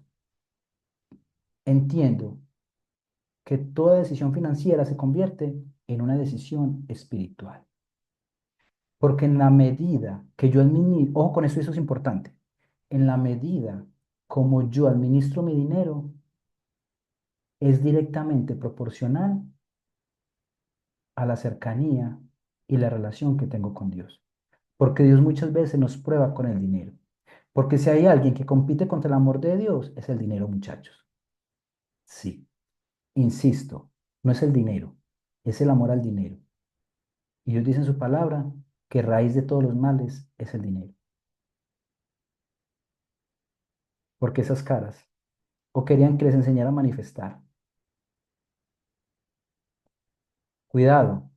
entiendo que toda decisión financiera se convierte en una decisión espiritual. Porque en la medida que yo administro, ojo con eso es importante, en la medida como yo administro mi dinero, es directamente proporcional a la cercanía y la relación que tengo con Dios. Porque Dios muchas veces nos prueba con el dinero. Porque si hay alguien que compite contra el amor de Dios, es el dinero, muchachos. Sí, insisto, no es el dinero, es el amor al dinero. Y Dios dice en su palabra que raíz de todos los males es el dinero. Porque esas caras, o querían que les enseñara a manifestar. Cuidado,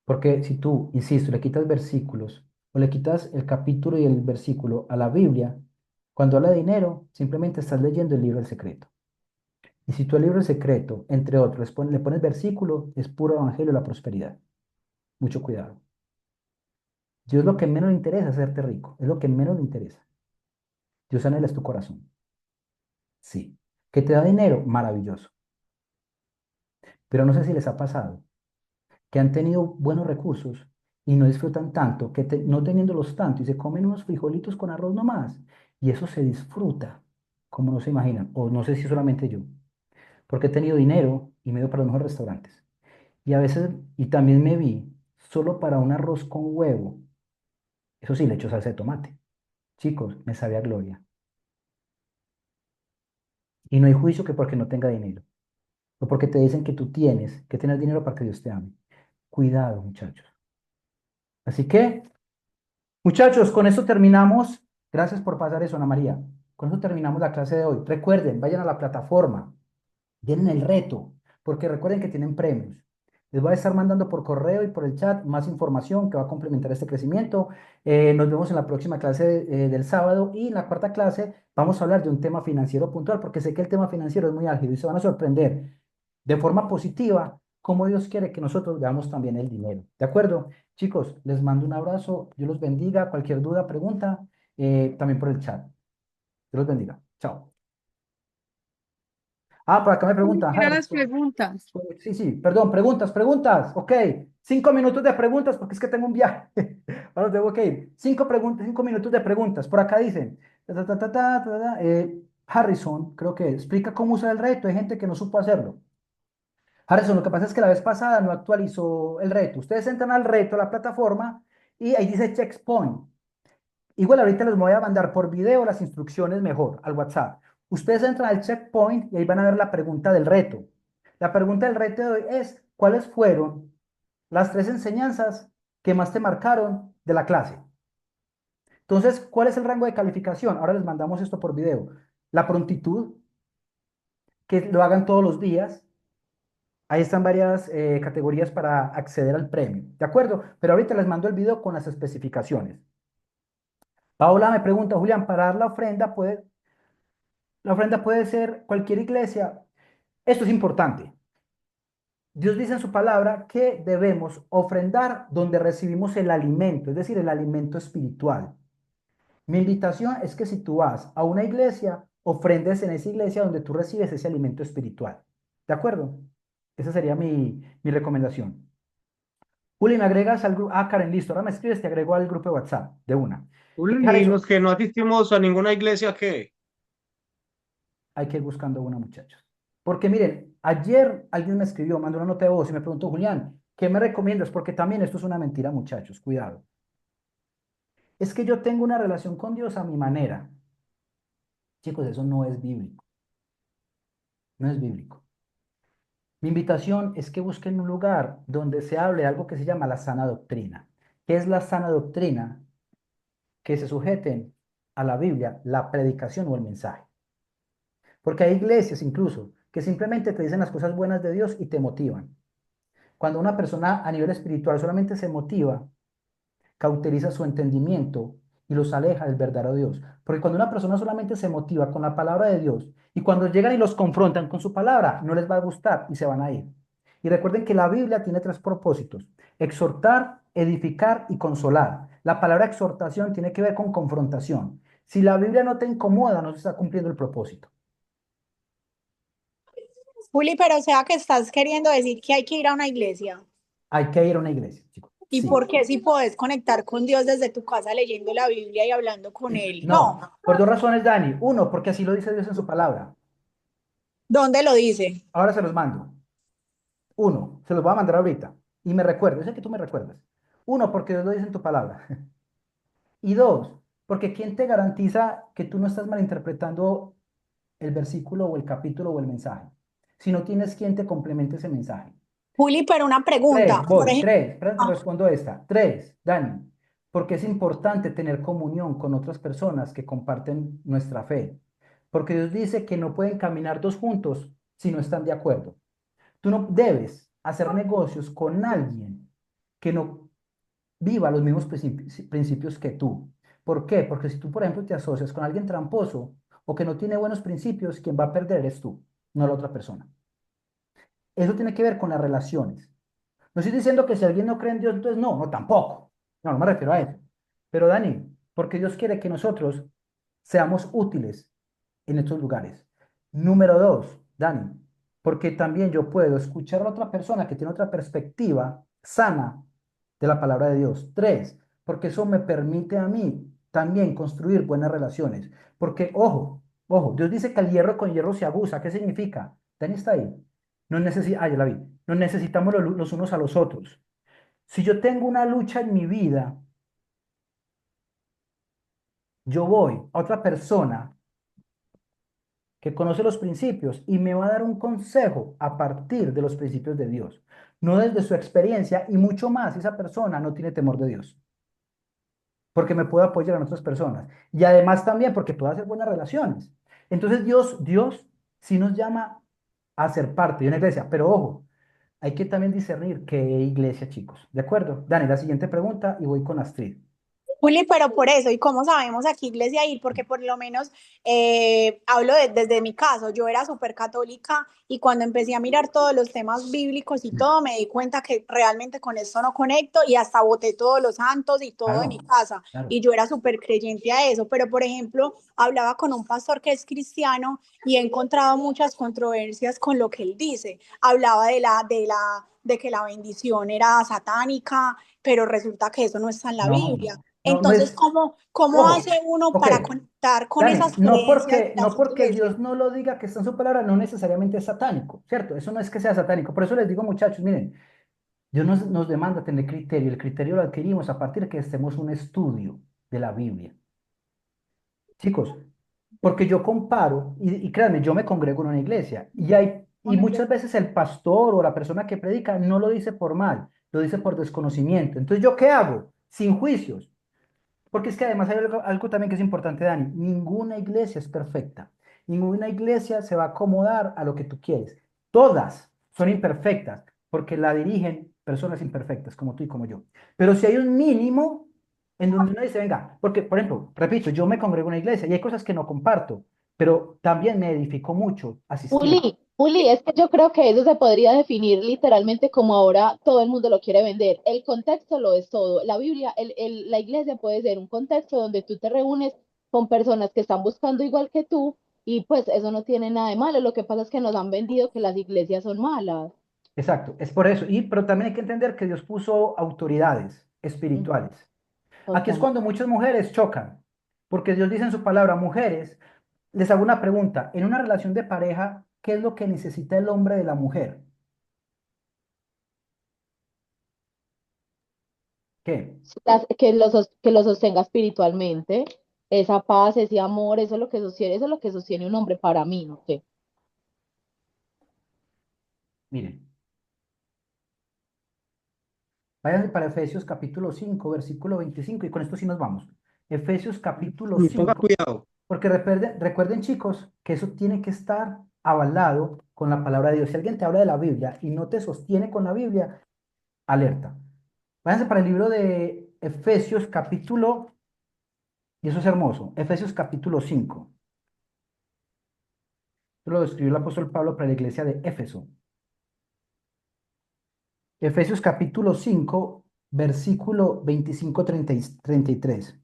porque si tú, insisto, le quitas versículos o le quitas el capítulo y el versículo a la Biblia, cuando habla de dinero, simplemente estás leyendo el libro del secreto. Y si tú el libro del secreto, entre otros, le pones versículo, es puro evangelio de la prosperidad. Mucho cuidado. Dios lo que menos le interesa es hacerte rico, es lo que menos le interesa. Dios anhela es tu corazón. Sí. ¿Que te da dinero? Maravilloso. Pero no sé si les ha pasado que han tenido buenos recursos y no disfrutan tanto, que no teniéndolos tanto y se comen unos frijolitos con arroz nomás. Y eso se disfruta como no se imaginan. O no sé si solamente yo. Porque he tenido dinero y me he ido para los mejores restaurantes. Y a veces, y también me vi solo para un arroz con huevo. Eso sí, le echo salsa de tomate. Chicos, me sabe a gloria. Y no hay juicio que porque no tenga dinero. O porque te dicen que tú tienes que tener dinero para que Dios te ame. Cuidado, muchachos. Así que, muchachos, con esto terminamos. Gracias por pasar eso, Ana María. Con eso terminamos la clase de hoy. Recuerden, vayan a la plataforma, llenen el reto, porque recuerden que tienen premios. Les voy a estar mandando por correo y por el chat más información que va a complementar este crecimiento. Nos vemos en la próxima clase del sábado y en la cuarta clase vamos a hablar de un tema financiero puntual, porque sé que el tema financiero es muy álgido y se van a sorprender de forma positiva cómo Dios quiere que nosotros veamos también el dinero. ¿De acuerdo? Chicos, les mando un abrazo. Dios los bendiga. Cualquier duda, pregunta, también por el chat. Dios los bendiga. Chao. Ah, por acá me preguntan, Mira las Harrison. preguntas. Sí, sí, perdón, preguntas. Ok, 5 minutos de preguntas porque es que tengo un viaje. Ahora tengo que ir. 5 minutos de preguntas. Por acá dicen, Harrison, creo que explica cómo usar el reto. Hay gente que no supo hacerlo. Harrison, lo que pasa es que la vez pasada no actualizó el reto. Ustedes entran al reto, a la plataforma, y ahí dice checkpoint. Igual ahorita les voy a mandar por video las instrucciones mejor al WhatsApp. Ustedes entran al checkpoint y ahí van a ver la pregunta del reto. La pregunta del reto de hoy es, ¿cuáles fueron las 3 enseñanzas que más te marcaron de la clase? Entonces, ¿cuál es el rango de calificación? Ahora les mandamos esto por video. La prontitud, que lo hagan todos los días. Ahí están varias categorías para acceder al premio, ¿de acuerdo? Pero ahorita les mando el video con las especificaciones. Paola me pregunta, Julián, para dar la ofrenda puede ser cualquier iglesia. Esto es importante. Dios dice en su palabra que debemos ofrendar donde recibimos el alimento, es decir, el alimento espiritual. Mi invitación es que si tú vas a una iglesia, ofrendes en esa iglesia donde tú recibes ese alimento espiritual. ¿De acuerdo? Esa sería mi recomendación. Juli, me agregas al grupo. Ah, Karen, listo. Ahora me escribes, te agrego al grupo de WhatsApp, de una. Y Harrison, los que no asistimos a ninguna iglesia, ¿qué? hay que ir buscando una, muchachos. Porque miren, ayer alguien me escribió, mandó una nota de voz y me preguntó, Julián, ¿qué me recomiendas? Porque también esto es una mentira, muchachos, cuidado. Es que yo tengo una relación con Dios a mi manera. Chicos, eso no es bíblico. No es bíblico. Mi invitación es que busquen un lugar donde se hable de algo que se llama la sana doctrina. ¿Qué es la sana doctrina? Que se sujeten a la Biblia, la predicación o el mensaje. Porque hay iglesias incluso que simplemente te dicen las cosas buenas de Dios y te motivan. Cuando una persona a nivel espiritual solamente se motiva, cauteriza su entendimiento y los aleja del verdadero Dios. Porque cuando una persona solamente se motiva con la palabra de Dios y cuando llegan y los confrontan con su palabra, no les va a gustar y se van a ir. Y recuerden que la Biblia tiene tres propósitos: exhortar, edificar y consolar. La palabra exhortación tiene que ver con confrontación. Si la Biblia no te incomoda, no se está cumpliendo el propósito. Juli, pero o sea que estás queriendo decir que hay que ir a una iglesia. Hay que ir a una iglesia, chicos. ¿Y Sí. por qué si puedes conectar con Dios desde tu casa leyendo la Biblia y hablando con Él? No, No. por dos razones, Dani. Uno, porque así lo dice Dios en su palabra. ¿Dónde lo dice? Ahora se los mando. Uno, se los voy a mandar ahorita. Y me recuerdo, sé que tú me recuerdas. Uno, porque Dios lo dice en tu palabra. Y dos, porque ¿quién te garantiza que tú no estás malinterpretando el versículo o el capítulo o el mensaje? Si no tienes quien te complemente ese mensaje. Juli, pero una pregunta. Tres, Por voy, ejemplo, tres, espera, te respondo esta. Tres, Dani, porque es importante tener comunión con otras personas que comparten nuestra fe. Porque Dios dice que no pueden caminar dos juntos si no están de acuerdo. Tú no debes hacer negocios con alguien que no viva los mismos principios que tú. ¿Por qué? Porque si tú, por ejemplo, te asocias con alguien tramposo o que no tiene buenos principios, quien va a perder eres tú, no la otra persona. Eso tiene que ver con las relaciones. No estoy diciendo que si alguien no cree en Dios, entonces no, no tampoco. No, no me refiero a eso. Pero Dani, porque Dios quiere que nosotros seamos útiles en estos lugares. Número dos, Dani, porque también yo puedo escuchar a la otra persona que tiene otra perspectiva sana de la palabra de Dios. Tres, porque eso me permite a mí también construir buenas relaciones. Porque, ojo, ojo, Dios dice que el hierro con hierro se abusa. ¿Qué significa? Dani está ahí. Ya la vi. Nos necesitamos los unos a los otros. Si yo tengo una lucha en mi vida, yo voy a otra persona que conoce los principios y me va a dar un consejo a partir de los principios de Dios, no desde su experiencia y mucho más. Esa persona no tiene temor de Dios, porque me puede apoyar en otras personas y además también porque puedo hacer buenas relaciones. Entonces Dios sí nos llama a ser parte de una iglesia, pero ojo, hay que también discernir qué iglesia, chicos. ¿De acuerdo? Dani, la siguiente pregunta y voy con Astrid. Juli, pero por eso, ¿y cómo sabemos a qué iglesia ir? Porque por lo menos hablo desde mi caso, yo era súper católica y cuando empecé a mirar todos los temas bíblicos y todo, me di cuenta que realmente con esto no conecto y hasta boté todos los santos y todo de mi Claro, casa. claro. Y yo era súper creyente a eso, pero por ejemplo, hablaba con un pastor que es cristiano y he encontrado muchas controversias con lo que él dice. Hablaba de que la bendición era satánica, pero resulta que eso no está en la No, Biblia. no Entonces, es. ¿cómo Ojo, hace uno ok. para conectar con Dani, esas creencias de no las porque iglesias? Dios no lo diga que está en su palabra, no necesariamente es satánico, ¿cierto? Eso no es que sea satánico. Por eso les digo, muchachos, miren, Dios nos demanda tener criterio. El criterio lo adquirimos a partir de que estemos un estudio de la Biblia. Chicos, porque yo comparo, y créanme, yo me congrego en una iglesia, y muchas veces el pastor o la persona que predica no lo dice por mal, lo dice por desconocimiento. Entonces, ¿yo qué hago? Sin juicios. Porque es que además hay algo también que es importante, Dani. Ninguna iglesia es perfecta. Ninguna iglesia se va a acomodar a lo que tú quieres. Todas son imperfectas porque la dirigen personas imperfectas como tú y como yo. Pero si hay un mínimo en donde uno dice, venga, porque, por ejemplo, repito, yo me congrego en una iglesia y hay cosas que no comparto, pero también me edificó mucho asistir. Juli, es que yo creo que eso se podría definir literalmente como ahora todo el mundo lo quiere vender. El contexto lo es todo. La Biblia, la iglesia puede ser un contexto donde tú te reúnes con personas que están buscando igual que tú y pues eso no tiene nada de malo. Lo que pasa es que nos han vendido que las iglesias son malas. Exacto, es por eso. Pero también hay que entender que Dios puso autoridades Mm, espirituales. Aquí es total. cuando muchas mujeres chocan, porque Dios dice en su palabra, mujeres, les hago una pregunta, en una relación de pareja, ¿qué es lo que necesita el hombre de la mujer? ¿Qué? Que lo sostenga espiritualmente, esa paz, ese amor, eso es lo que sostiene un hombre para mí, no sé. Miren, váyanse para Efesios capítulo 5 versículo 25 y con esto sí nos vamos. Efesios capítulo Ponga 5 cuidado. porque recuerden chicos que eso tiene que estar avalado con la palabra de Dios. Si alguien te habla de la Biblia y no te sostiene con la Biblia, alerta. Váyanse para el libro de Efesios capítulo, y eso es hermoso, Efesios capítulo 5. Esto lo escribió el apóstol Pablo para la iglesia de Éfeso. Efesios capítulo 5 versículo 25, 30 y 33.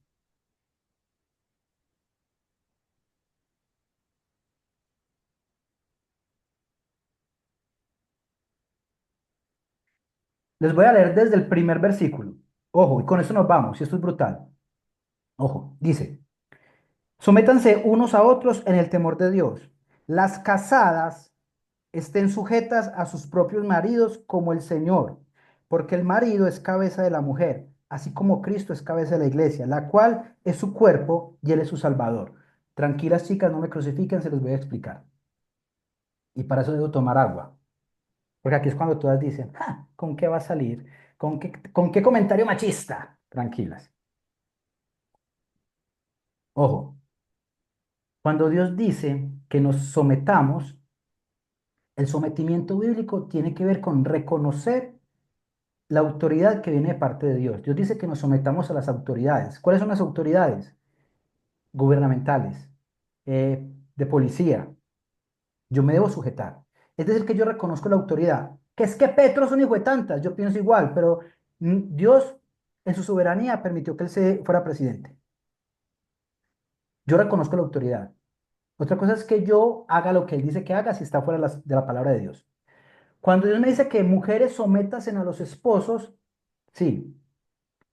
Les voy a leer desde el primer versículo. Ojo, y con esto nos vamos, y esto es brutal. Ojo, dice, sométanse unos a otros en el temor de Dios. Las casadas estén sujetas a sus propios maridos como el Señor, porque el marido es cabeza de la mujer, así como Cristo es cabeza de la iglesia, la cual es su cuerpo y él es su salvador. Tranquilas chicas, no me crucifiquen, se los voy a explicar. Y para eso debo tomar agua, porque aquí es cuando todas dicen, "Ja, ¿con qué va a salir? ¿Con qué comentario machista?" Tranquilas. Ojo, cuando Dios dice que nos sometamos, el sometimiento bíblico tiene que ver con reconocer la autoridad que viene de parte de Dios. Dios dice que nos sometamos a las autoridades. ¿Cuáles son las autoridades? Gubernamentales, de policía. Yo me debo sujetar. Es decir, que yo reconozco la autoridad. Que es que Petro es un hijo de tantas. Yo pienso igual, pero Dios en su soberanía permitió que él se fuera presidente. Yo reconozco la autoridad. Otra cosa es que yo haga lo que él dice que haga si está fuera de la palabra de Dios. Cuando Dios me dice que mujeres sométasen a los esposos, sí,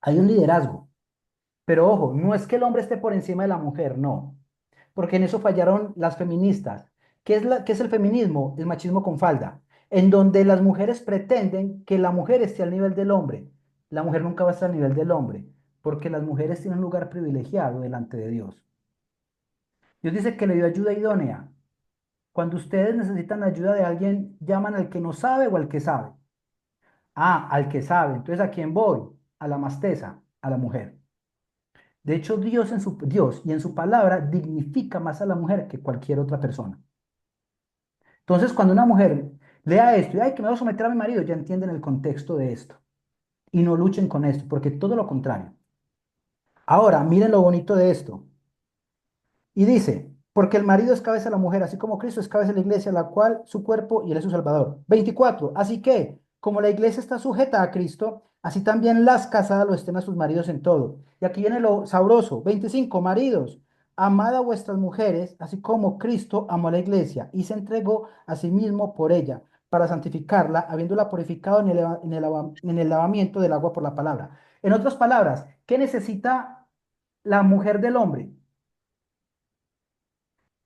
hay un liderazgo. Pero ojo, no es que el hombre esté por encima de la mujer, no. Porque en eso fallaron las feministas. ¿Qué es el feminismo? El machismo con falda, en donde las mujeres pretenden que la mujer esté al nivel del hombre. La mujer nunca va a estar al nivel del hombre, porque las mujeres tienen un lugar privilegiado delante de Dios. Dios dice que le dio ayuda idónea. Cuando ustedes necesitan la ayuda de alguien, llaman al que no sabe o al que sabe. Ah, al que sabe. Entonces, ¿a quién voy? A la más tesa, a la mujer. De hecho, Dios y en su palabra dignifica más a la mujer que cualquier otra persona. Entonces, cuando una mujer lea esto y, ay, que me voy a someter a mi marido, ya entienden el contexto de esto. Y no luchen con esto, porque todo lo contrario. Ahora, miren lo bonito de esto. Y dice, porque el marido es cabeza de la mujer, así como Cristo es cabeza de la iglesia, la cual su cuerpo y él es su salvador. 24. Así que, como la iglesia está sujeta a Cristo, así también las casadas lo estén a sus maridos en todo. Y aquí viene lo sabroso. 25. Maridos, amad a vuestras mujeres, así como Cristo amó a la iglesia y se entregó a sí mismo por ella, para santificarla, habiéndola purificado en el lavamiento del agua por la palabra. En otras palabras, ¿qué necesita la mujer del hombre?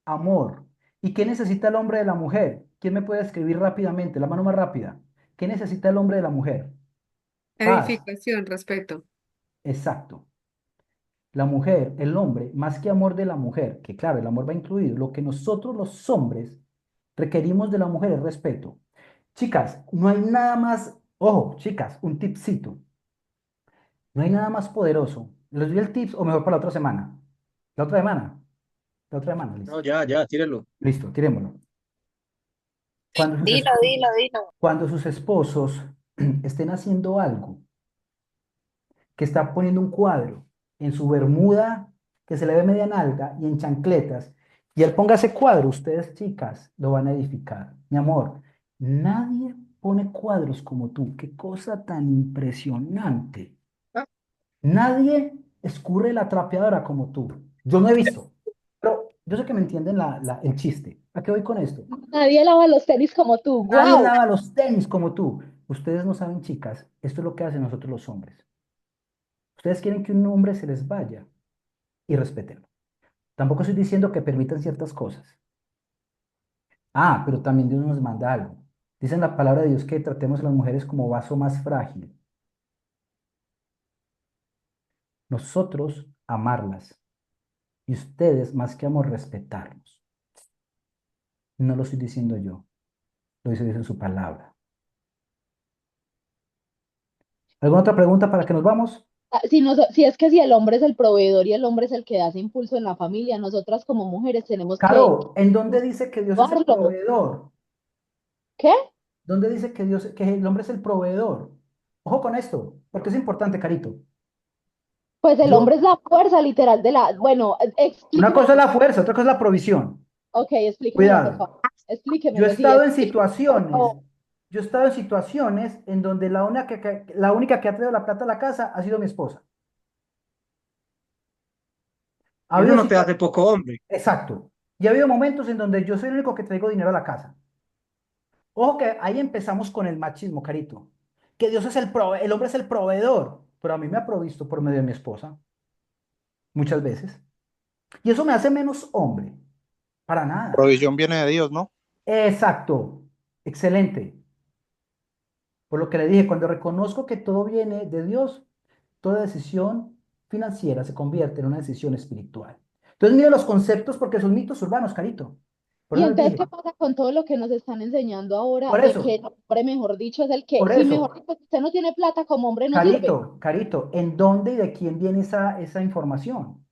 Amor. ¿Y qué necesita el hombre de la mujer? ¿Quién me puede escribir rápidamente? La mano más rápida. ¿Qué necesita el hombre de la mujer? Paz. Edificación, respeto. Exacto. La mujer, el hombre, más que amor de la mujer, que claro, el amor va incluido, lo que nosotros los hombres requerimos de la mujer es respeto. Chicas, no hay nada más, ojo, chicas, un tipcito. No hay nada más poderoso. ¿Les doy el tips o mejor para la otra semana? La otra semana. La otra semana, listo. No, ya, tírelo. Listo, tirémoslo. Cuando sus, Dilo, esp- dilo, dilo. cuando sus esposos estén haciendo algo, que está poniendo un cuadro en su bermuda, que se le ve media nalga, y en chancletas, y él ponga ese cuadro, ustedes chicas lo van a edificar. Mi amor, nadie pone cuadros como tú. Qué cosa tan impresionante. Nadie escurre la trapeadora como tú. Yo no he visto, pero yo sé que me entienden el chiste. ¿A qué voy con esto? Nadie lava los tenis como tú, Nadie wow. lava los tenis como tú. Ustedes no saben, chicas, esto es lo que hacen nosotros los hombres. Ustedes quieren que un hombre se les vaya y respétenlo. Tampoco estoy diciendo que permitan ciertas cosas. Ah, pero también Dios nos manda algo. Dice en la palabra de Dios que tratemos a las mujeres como vaso más frágil. nosotros amarlas y ustedes más que amor respetarnos. No lo estoy diciendo yo, lo dice Dios en su palabra. ¿Alguna otra pregunta para que nos vamos? Si es que si el hombre es el proveedor y el hombre es el que da ese impulso en la familia, nosotras como mujeres tenemos que Caro, ¿en dónde dice que Dios es el llevarlo. proveedor? ¿Qué? ¿Dónde dice que Dios, que el hombre es el proveedor? Ojo con esto, porque es importante, Carito. Pues el hombre Yo, es la fuerza literal de la... Bueno, una explíqueme, cosa es la fuerza, otra cosa es la provisión. ok, explíquemelo, por Cuidado. favor. Yo he Explíquemelo, sí, estado en explíquemelo, por situaciones, favor. yo he estado en situaciones en donde la única que ha traído la plata a la casa ha sido mi esposa. Ha Eso habido no te hace situaciones, poco hombre. exacto. Y ha habido momentos en donde yo soy el único que traigo dinero a la casa. Ojo que ahí empezamos con el machismo, Carito. Que Dios es el hombre es el proveedor, pero a mí me ha provisto por medio de mi esposa, muchas veces. Y eso me hace menos hombre, para nada. Provisión viene de Dios, ¿no? Exacto, excelente. Por lo que le dije, cuando reconozco que todo viene de Dios, toda decisión financiera se convierte en una decisión espiritual. Entonces, mire los conceptos porque son mitos urbanos, Carito. Por Y eso les entonces, dije, ¿qué pasa con todo lo que nos están enseñando ahora por de que eso, el hombre, mejor dicho, es el que, por si mejor eso, dicho, si usted no tiene plata como hombre no sirve? Carito, Carito, ¿en dónde y de quién viene esa información?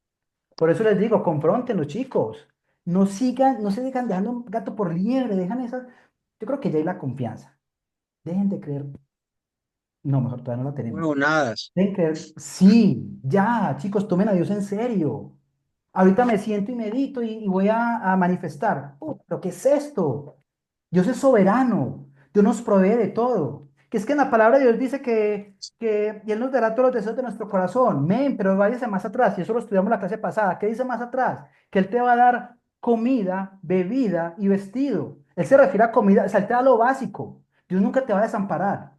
Por eso les digo, confronten los chicos. No sigan, no se dejan dejando un gato por liebre, dejan esa. Yo creo que ya hay la confianza. Dejen de creer. No, mejor todavía no la tenemos. Huevonadas. Dejen de creer. Sí, ya, chicos, tomen a Dios en serio. Ahorita me siento y medito y voy a manifestar. ¿Pero qué es esto? Dios es soberano. Dios nos provee de todo. Que es que en la palabra de Dios dice que Él nos dará todos los deseos de nuestro corazón. Men, pero váyase más atrás. Y eso lo estudiamos la clase pasada. ¿Qué dice más atrás? Que Él te va a dar comida, bebida y vestido. Él se refiere a comida, o sea, Él te da lo básico. Dios nunca te va a desamparar.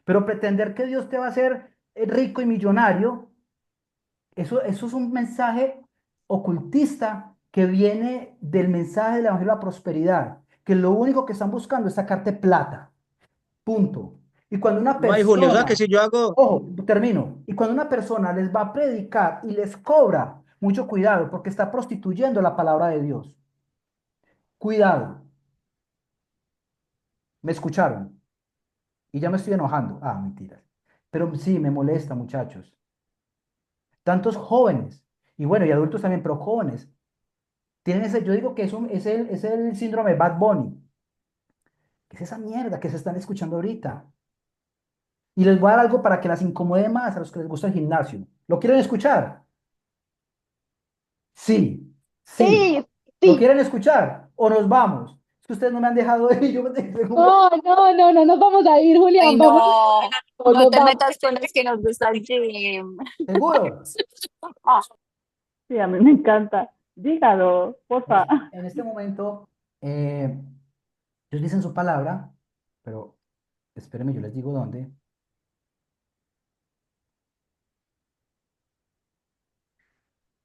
Pero pretender que Dios te va a hacer rico y millonario, eso es un mensaje ocultista que viene del mensaje del Evangelio de la prosperidad, que lo único que están buscando es sacarte plata, punto. Y cuando una No hay Julio, o sea que persona, si yo hago, ojo, termino, y cuando una persona les va a predicar y les cobra, mucho cuidado, porque está prostituyendo la palabra de Dios. Cuidado, me escucharon y ya me estoy enojando. Ah, mentiras. Pero sí, me molesta, muchachos. Tantos jóvenes, y bueno, y adultos también, pero jóvenes, tienen ese, yo digo que es el síndrome Bad Bunny. ¿Qué es esa mierda que se están escuchando ahorita? Y les voy a dar algo para que las incomode más a los que les gusta el gimnasio. ¿Lo quieren escuchar? Sí, sí. Sí, ¿Lo sí. quieren escuchar? ¿O nos vamos? Es que ustedes no me han dejado ir. Yo me tengo No, no, no, no nos vamos a ir, Ay, Julián, vamos, no, no nos te vamos. metas con los que nos gusta el gym. seguro. Sí, a mí me encanta. Dígalo, porfa. En este momento, ellos dicen su palabra, pero espérenme, yo les digo dónde.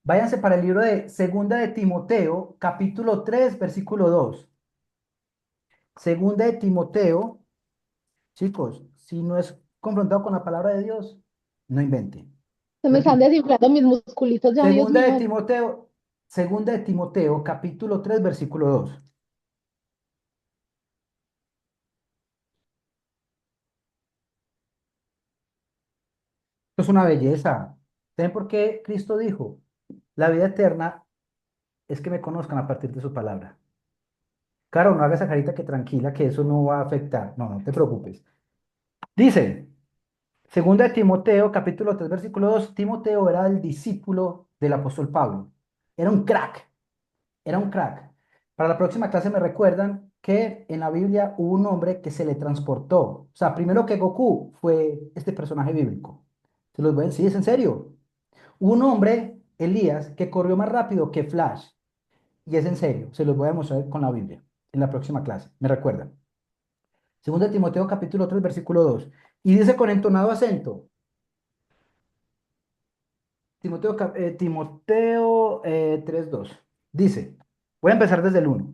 Váyanse para el libro de Segunda de Timoteo, capítulo 3 versículo 2. Segunda de Timoteo, chicos, si no es confrontado con la palabra de Dios, no invente. Se me están Repito, desinflando mis musculitos ya, Dios segunda de mío. Timoteo, segunda de Timoteo, capítulo 3 versículo 2. Esto es una belleza. ¿Saben por qué Cristo dijo? La vida eterna es que me conozcan a partir de su palabra. Claro, no hagas esa carita que tranquila, que eso no va a afectar. No, no te preocupes. Dice, segunda de Timoteo, capítulo 3 versículo 2. Timoteo era el discípulo del apóstol Pablo. Era un crack, era un crack. Para la próxima clase me recuerdan que en la Biblia hubo un hombre que se le transportó. O sea, primero que Goku fue este personaje bíblico. Se los voy a decir, es en serio. Hubo un hombre, Elías, que corrió más rápido que Flash. Y es en serio, se los voy a mostrar con la Biblia en la próxima clase. ¿Me recuerdan? Segundo de Timoteo capítulo 3 versículo 2. Y dice con entonado acento, Timoteo 3:2. Dice, voy a empezar desde el 1.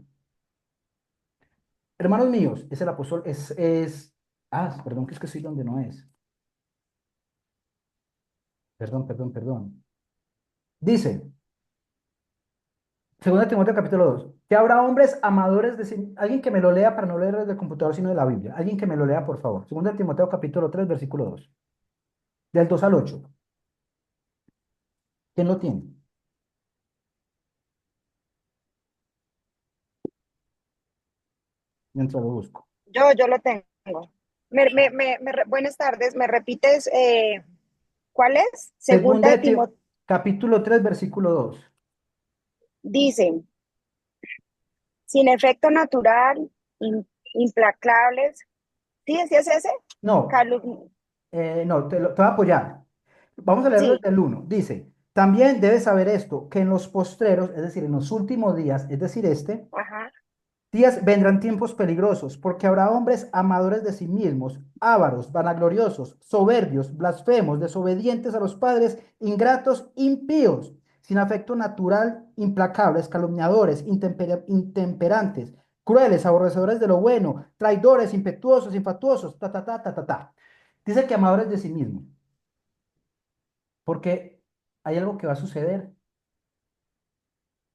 Hermanos míos, es el apóstol, perdón, que es que estoy donde no es. Perdón. Dice, 2 Timoteo capítulo 2, que habrá hombres amadores de sí. Alguien que me lo lea para no leer desde el computador, sino de la Biblia. Alguien que me lo lea, por favor. 2 Timoteo capítulo 3, versículo 2. Del 2 al 8. ¿Quién lo tiene? Mientras lo busco. Yo lo tengo. Buenas tardes, ¿me repites cuál es? Segunda de Timoteo. Capítulo 3, versículo 2. Dice, sin efecto natural, implacables. ¿Sí es ese? No, no, te voy a apoyar. Vamos a leerlo Sí. desde el 1. Dice, también debes saber esto, que en los postreros, es decir, en los últimos días, es decir, Ajá. días vendrán tiempos peligrosos, porque habrá hombres amadores de sí mismos, ávaros, vanagloriosos, soberbios, blasfemos, desobedientes a los padres, ingratos, impíos, sin afecto natural, implacables, calumniadores, intemperantes, crueles, aborrecedores de lo bueno, traidores, impetuosos, infatuosos, ta. Dice que amadores de sí mismos, porque hay algo que va a suceder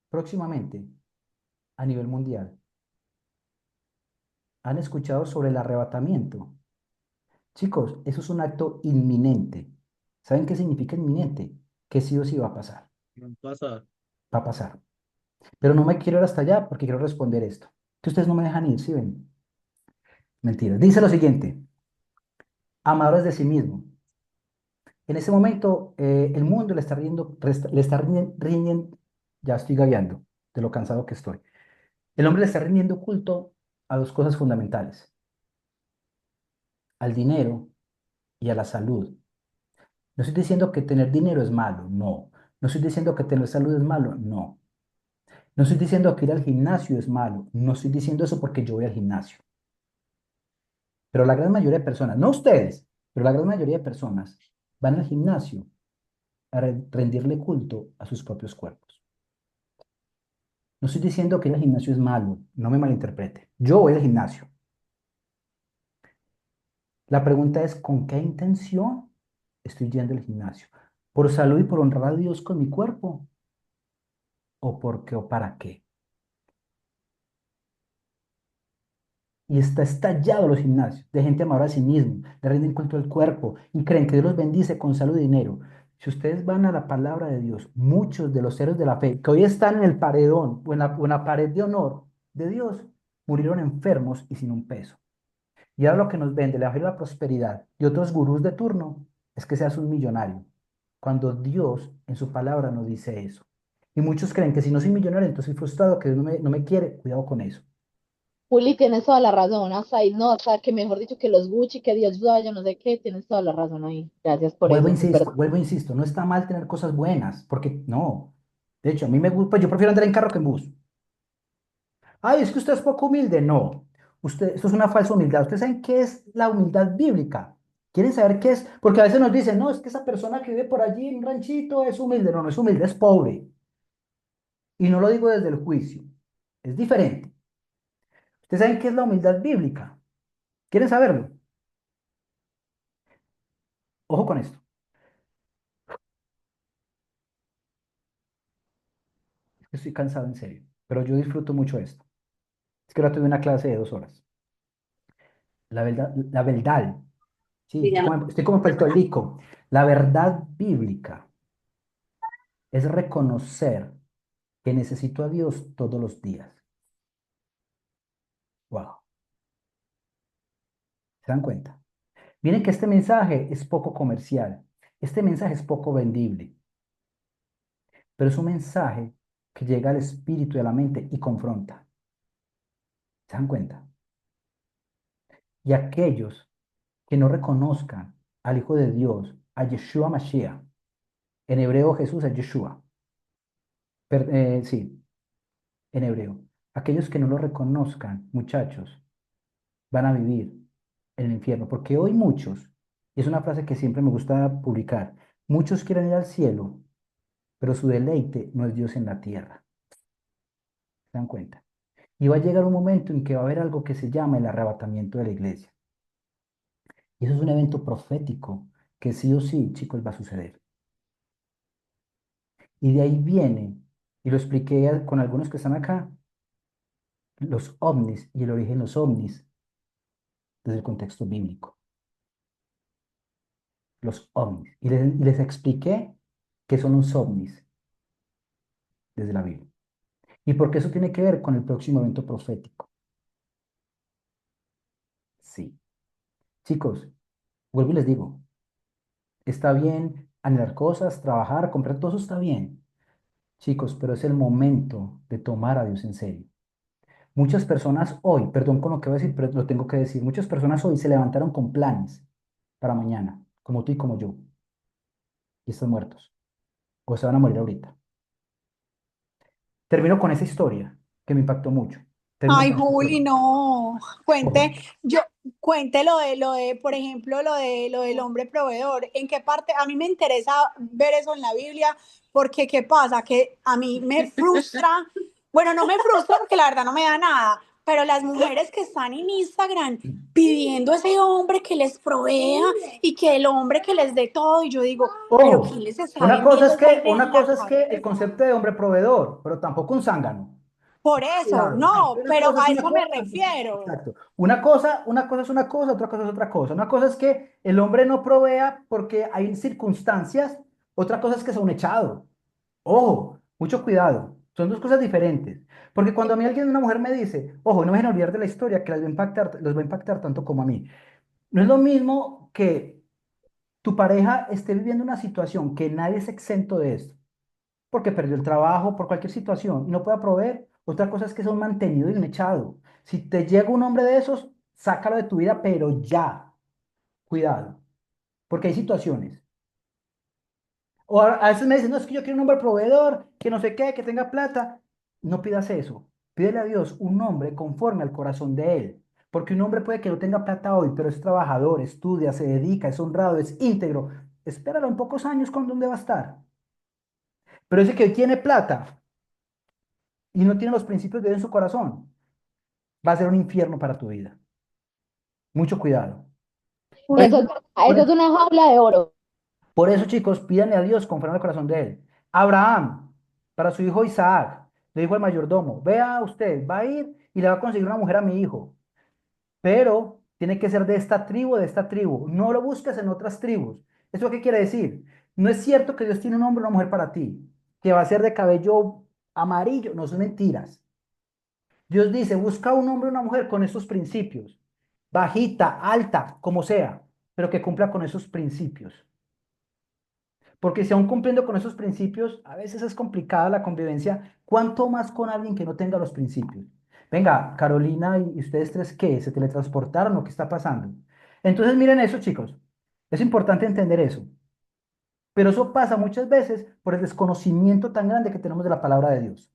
próximamente a nivel mundial. ¿Han escuchado sobre el arrebatamiento? Chicos, eso es un acto inminente. ¿Saben qué significa inminente? Que sí o sí va a pasar. Pasa. Va a pasar. Pero no me quiero ir hasta allá porque quiero responder esto. Que ustedes no me dejan ir, ¿sí ven? Mentira. Dice lo siguiente. Amadores de sí mismo. En ese momento, el mundo le está riñendo, ya estoy gagueando de lo cansado que estoy. El hombre le está rindiendo culto a dos cosas fundamentales. Al dinero y a la salud. No estoy diciendo que tener dinero es malo, no. No estoy diciendo que tener salud es malo, no. No estoy diciendo que ir al gimnasio es malo, no estoy diciendo eso porque yo voy al gimnasio. Pero la gran mayoría de personas, no ustedes, pero la gran mayoría de personas van al gimnasio a rendirle culto a sus propios cuerpos. No estoy diciendo que ir al gimnasio es malo, no me malinterprete. Yo voy al gimnasio. La pregunta es, ¿con qué intención estoy yendo al gimnasio? ¿Por salud y por honrar a Dios con mi cuerpo? ¿O por qué o para qué? Y está estallado los gimnasios de gente amadora a sí mismo, le rinden culto al cuerpo y creen que Dios los bendice con salud y dinero. Si ustedes van a la palabra de Dios, muchos de los héroes de la fe que hoy están en el paredón o en la pared de honor de Dios, murieron enfermos y sin un peso. Y ahora lo que nos vende el evangelio de la prosperidad y otros gurús de turno es que seas un millonario, cuando Dios en su palabra no dice eso. Y muchos creen que si no soy millonario, entonces soy frustrado, que Dios no me quiere. Cuidado con eso. Juli, tienes toda la razón, o sea, y no, o sea, que mejor dicho que los Gucci, que Dios vaya, no sé qué, tienes toda la razón ahí. Gracias por eso, es verdad. Vuelvo, insisto, no está mal tener cosas buenas, porque no. De hecho, a mí me gusta, pues yo prefiero andar en carro que en bus. Ay, es que usted es poco humilde. No, esto es una falsa humildad. ¿Ustedes saben qué es la humildad bíblica? ¿Quieren saber qué es? Porque a veces nos dicen, no, es que esa persona que vive por allí en un ranchito es humilde. No, no es humilde, es pobre. Y no lo digo desde el juicio, es diferente. ¿Ustedes saben qué es la humildad bíblica? ¿Quieren saberlo? Ojo con esto. Es que estoy cansado en serio, pero yo disfruto mucho esto. Es que ahora tuve una clase de 2 horas. La verdad, sí, estoy como Lico. La verdad bíblica es reconocer que necesito a Dios todos los días. Wow, ¿se dan cuenta? Miren que este mensaje es poco comercial, este mensaje es poco vendible, pero es un mensaje que llega al espíritu y a la mente y confronta. ¿Se dan cuenta? Y aquellos que no reconozcan al Hijo de Dios, a Yeshua Mashiach, en hebreo Jesús es Yeshua, sí, en hebreo. Aquellos que no lo reconozcan, muchachos, van a vivir en el infierno, porque hoy muchos, y es una frase que siempre me gusta publicar, muchos quieren ir al cielo, pero su deleite no es Dios en la tierra. ¿Se dan cuenta? Y va a llegar un momento en que va a haber algo que se llama el arrebatamiento de la iglesia. Y eso es un evento profético que sí o sí, chicos, va a suceder. Y de ahí viene, y lo expliqué con algunos que están acá, los ovnis y el origen de los ovnis desde el contexto bíblico. Los ovnis. Y les expliqué qué son los ovnis desde la Biblia. Y porque eso tiene que ver con el próximo evento profético. Sí. Chicos, vuelvo y les digo, está bien anhelar cosas, trabajar, comprar, todo eso está bien. Chicos, pero es el momento de tomar a Dios en serio. Muchas personas hoy, perdón con lo que voy a decir, pero lo tengo que decir, muchas personas hoy se levantaron con planes para mañana, como tú y como yo, y están muertos, o se van a morir ahorita. Termino con esa historia que me impactó mucho. Termino Ay, con esa Juli, historia. no. Ojo, Cuente por ejemplo, lo del hombre proveedor. ¿En qué parte? A mí me interesa ver eso en la Biblia, porque ¿qué pasa? Que a mí me frustra, bueno, no me frustra porque la verdad no me da nada, pero las mujeres que están en Instagram pidiendo ese hombre que les provea y que el hombre que les dé todo, y yo digo, pero ¿quién ojo, les está una cosa vendiendo es esa que, idea una en la cosa es que el cabeza? concepto de hombre proveedor, pero tampoco un zángano. Por eso, Cuidado. no, Una pero cosa es a una eso me cosa. refiero. Exacto. Una cosa es una cosa, otra cosa es otra cosa. Una cosa es que el hombre no provea porque hay circunstancias, otra cosa es que sea un echado. Ojo, mucho cuidado. Son dos cosas diferentes. Porque cuando a mí alguien, una mujer me dice, ojo, no me dejen olvidar de la historia que les va a impactar tanto como a mí. No es lo mismo que tu pareja esté viviendo una situación que nadie es exento de esto porque perdió el trabajo, por cualquier situación, y no pueda proveer. Otra cosa es que sea un mantenido y un echado. Si te llega un hombre de esos, sácalo de tu vida, pero ya. Cuidado, porque hay situaciones. O a veces me dicen, no, es que yo quiero un hombre proveedor, que no sé qué, que tenga plata. No pidas eso. Pídele a Dios un hombre conforme al corazón de Él. Porque un hombre puede que no tenga plata hoy, pero es trabajador, estudia, se dedica, es honrado, es íntegro. Espéralo en pocos años con dónde va a estar. Pero ese que hoy tiene plata y no tiene los principios de Dios en su corazón, va a ser un infierno para tu vida. Mucho cuidado. Por Eso, eso, por eso es eso, una jaula de oro. por eso, chicos, pídanle a Dios conforme al corazón de Él. Abraham, para su hijo Isaac, le dijo al mayordomo, vea usted, va a ir y le va a conseguir una mujer a mi hijo, pero tiene que ser de esta tribu, de esta tribu. No lo busques en otras tribus. ¿Eso qué quiere decir? No es cierto que Dios tiene un hombre o una mujer para ti, que va a ser de cabello amarillo. No son mentiras. Dios dice, busca un hombre o una mujer con estos principios, bajita, alta, como sea, pero que cumpla con esos principios. Porque si aún cumpliendo con esos principios, a veces es complicada la convivencia, ¿cuánto más con alguien que no tenga los principios? Venga, Carolina y ustedes tres, ¿qué? ¿Se teletransportaron o qué está pasando? Entonces miren eso, chicos. Es importante entender eso. Pero eso pasa muchas veces por el desconocimiento tan grande que tenemos de la palabra de Dios.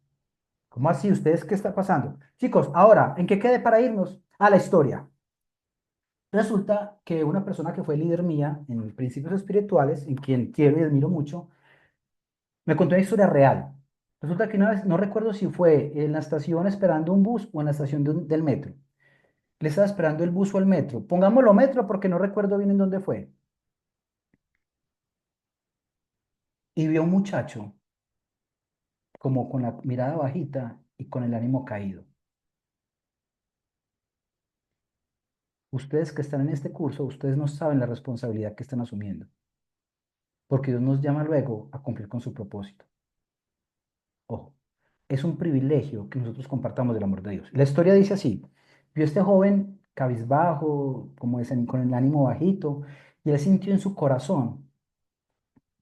¿Cómo así? ¿Ustedes qué está pasando? Chicos, ahora, ¿en qué quede para irnos? A la historia. Resulta que una persona que fue líder mía en principios espirituales, en quien quiero y admiro mucho, me contó una historia real. Resulta que una vez, no recuerdo si fue en la estación esperando un bus o en la estación del metro. Le estaba esperando el bus o el metro. Pongámoslo metro porque no recuerdo bien en dónde fue. Y vio a un muchacho como con la mirada bajita y con el ánimo caído. Ustedes que están en este curso, ustedes no saben la responsabilidad que están asumiendo, porque Dios nos llama luego a cumplir con su propósito. Ojo, es un privilegio que nosotros compartamos del amor de Dios. La historia dice así, vio a este joven cabizbajo, como dicen, con el ánimo bajito, y él sintió en su corazón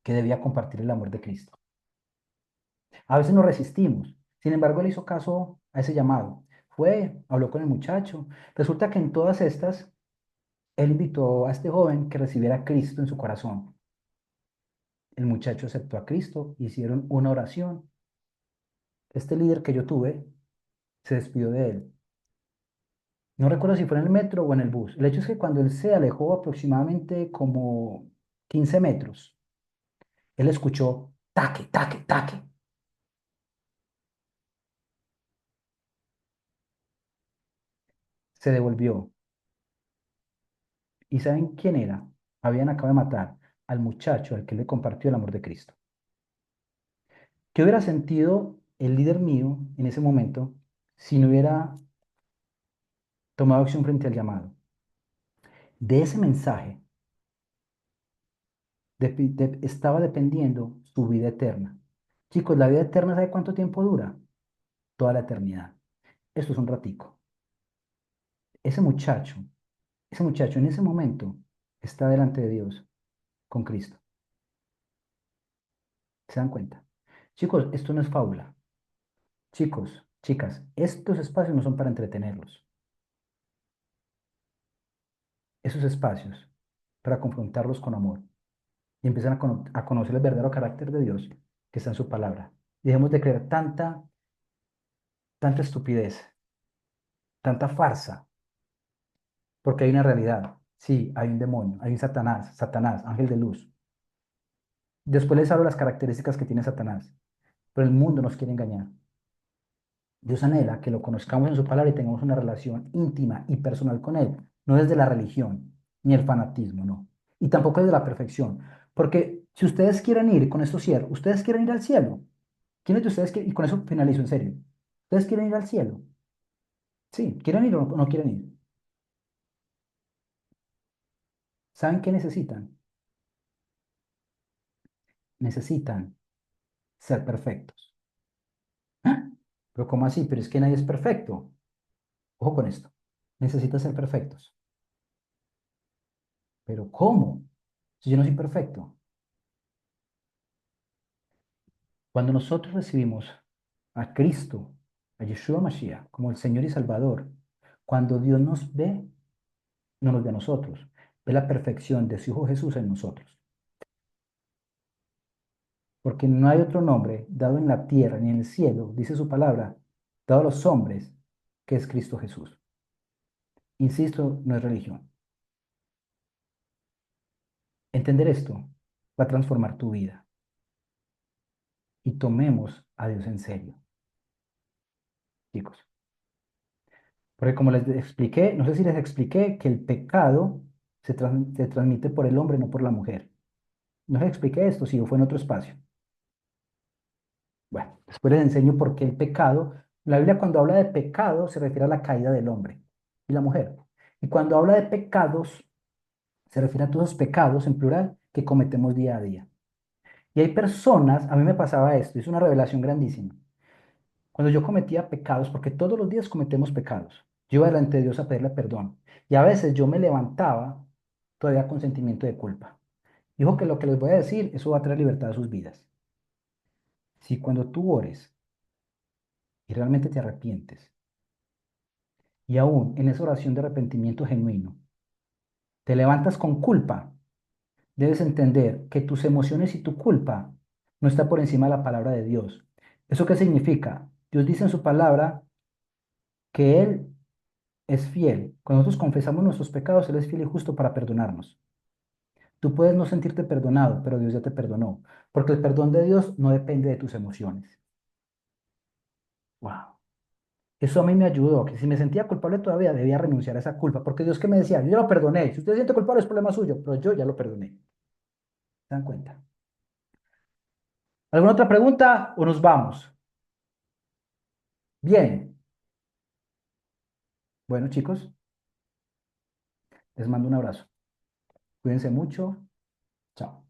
que debía compartir el amor de Cristo. A veces nos resistimos, sin embargo, él hizo caso a ese llamado. Fue, habló con el muchacho. Resulta que en todas estas, él invitó a este joven que recibiera a Cristo en su corazón. El muchacho aceptó a Cristo, hicieron una oración. Este líder que yo tuve se despidió de él. No recuerdo si fue en el metro o en el bus. El hecho es que cuando él se alejó aproximadamente como 15 metros, él escuchó taque, taque, taque. Se devolvió. ¿Y saben quién era? Habían acabado de matar al muchacho al que le compartió el amor de Cristo. ¿Qué hubiera sentido el líder mío en ese momento si no hubiera tomado acción frente al llamado? De ese mensaje estaba dependiendo su vida eterna. Chicos, la vida eterna, ¿sabe cuánto tiempo dura? Toda la eternidad. Esto es un ratico. Ese muchacho, ese muchacho en ese momento está delante de Dios con Cristo. ¿Se dan cuenta? Chicos, esto no es fábula. Chicos, chicas, estos espacios no son para entretenerlos. Esos espacios para confrontarlos con amor y empiezan a conocer el verdadero carácter de Dios que está en su palabra. Dejemos de creer tanta estupidez, tanta farsa, porque hay una realidad. Sí, hay un demonio, hay un Satanás, ángel de luz. Después les hablo las características que tiene Satanás, pero el mundo nos quiere engañar. Dios anhela que lo conozcamos en su palabra y tengamos una relación íntima y personal con Él, no desde la religión ni el fanatismo, no. Y tampoco desde la perfección, porque si ustedes quieren ir, con esto cierro, ustedes quieren ir al cielo. ¿Quiénes de ustedes quieren? Y con eso finalizo en serio. ¿Ustedes quieren ir al cielo? Sí, ¿quieren ir o no quieren ir? ¿Saben qué necesitan? Necesitan ser perfectos. ¿Ah? Pero ¿cómo así? Pero es que nadie es perfecto. Ojo con esto. Necesitan ser perfectos. Pero ¿cómo? Si yo no soy perfecto. Cuando nosotros recibimos a Cristo, a Yeshua Mashiach, como el Señor y Salvador, cuando Dios nos ve, no nos ve a nosotros, ve la perfección de su Hijo Jesús en nosotros. Porque no hay otro nombre dado en la tierra ni en el cielo, dice su palabra, dado a los hombres, que es Cristo Jesús. Insisto, no es religión. Entender esto va a transformar tu vida. Y tomemos a Dios en serio, chicos. Porque como les expliqué, no sé si les expliqué que el pecado se transmite por el hombre, no por la mujer. No les expliqué esto, si fue en otro espacio. Bueno, después les enseño por qué el pecado, la Biblia cuando habla de pecado se refiere a la caída del hombre y la mujer. Y cuando habla de pecados, se refiere a todos los pecados en plural que cometemos día a día. Y hay personas, a mí me pasaba esto, es una revelación grandísima. Cuando yo cometía pecados, porque todos los días cometemos pecados, yo iba delante de Dios a pedirle perdón. Y a veces yo me levantaba todavía con sentimiento de culpa. Dijo que lo que les voy a decir, eso va a traer libertad a sus vidas. Si cuando tú ores y realmente te arrepientes, y aún en esa oración de arrepentimiento genuino, te levantas con culpa, debes entender que tus emociones y tu culpa no está por encima de la palabra de Dios. ¿Eso qué significa? Dios dice en su palabra que Él es fiel. Cuando nosotros confesamos nuestros pecados, Él es fiel y justo para perdonarnos. Tú puedes no sentirte perdonado, pero Dios ya te perdonó, porque el perdón de Dios no depende de tus emociones. Wow. Eso a mí me ayudó, que si me sentía culpable todavía debía renunciar a esa culpa, porque Dios que me decía, yo ya lo perdoné, si usted se siente culpable es problema suyo, pero yo ya lo perdoné. ¿Se dan cuenta? ¿Alguna otra pregunta o nos vamos? Bien. Bueno, chicos, les mando un abrazo. Cuídense mucho. Chao.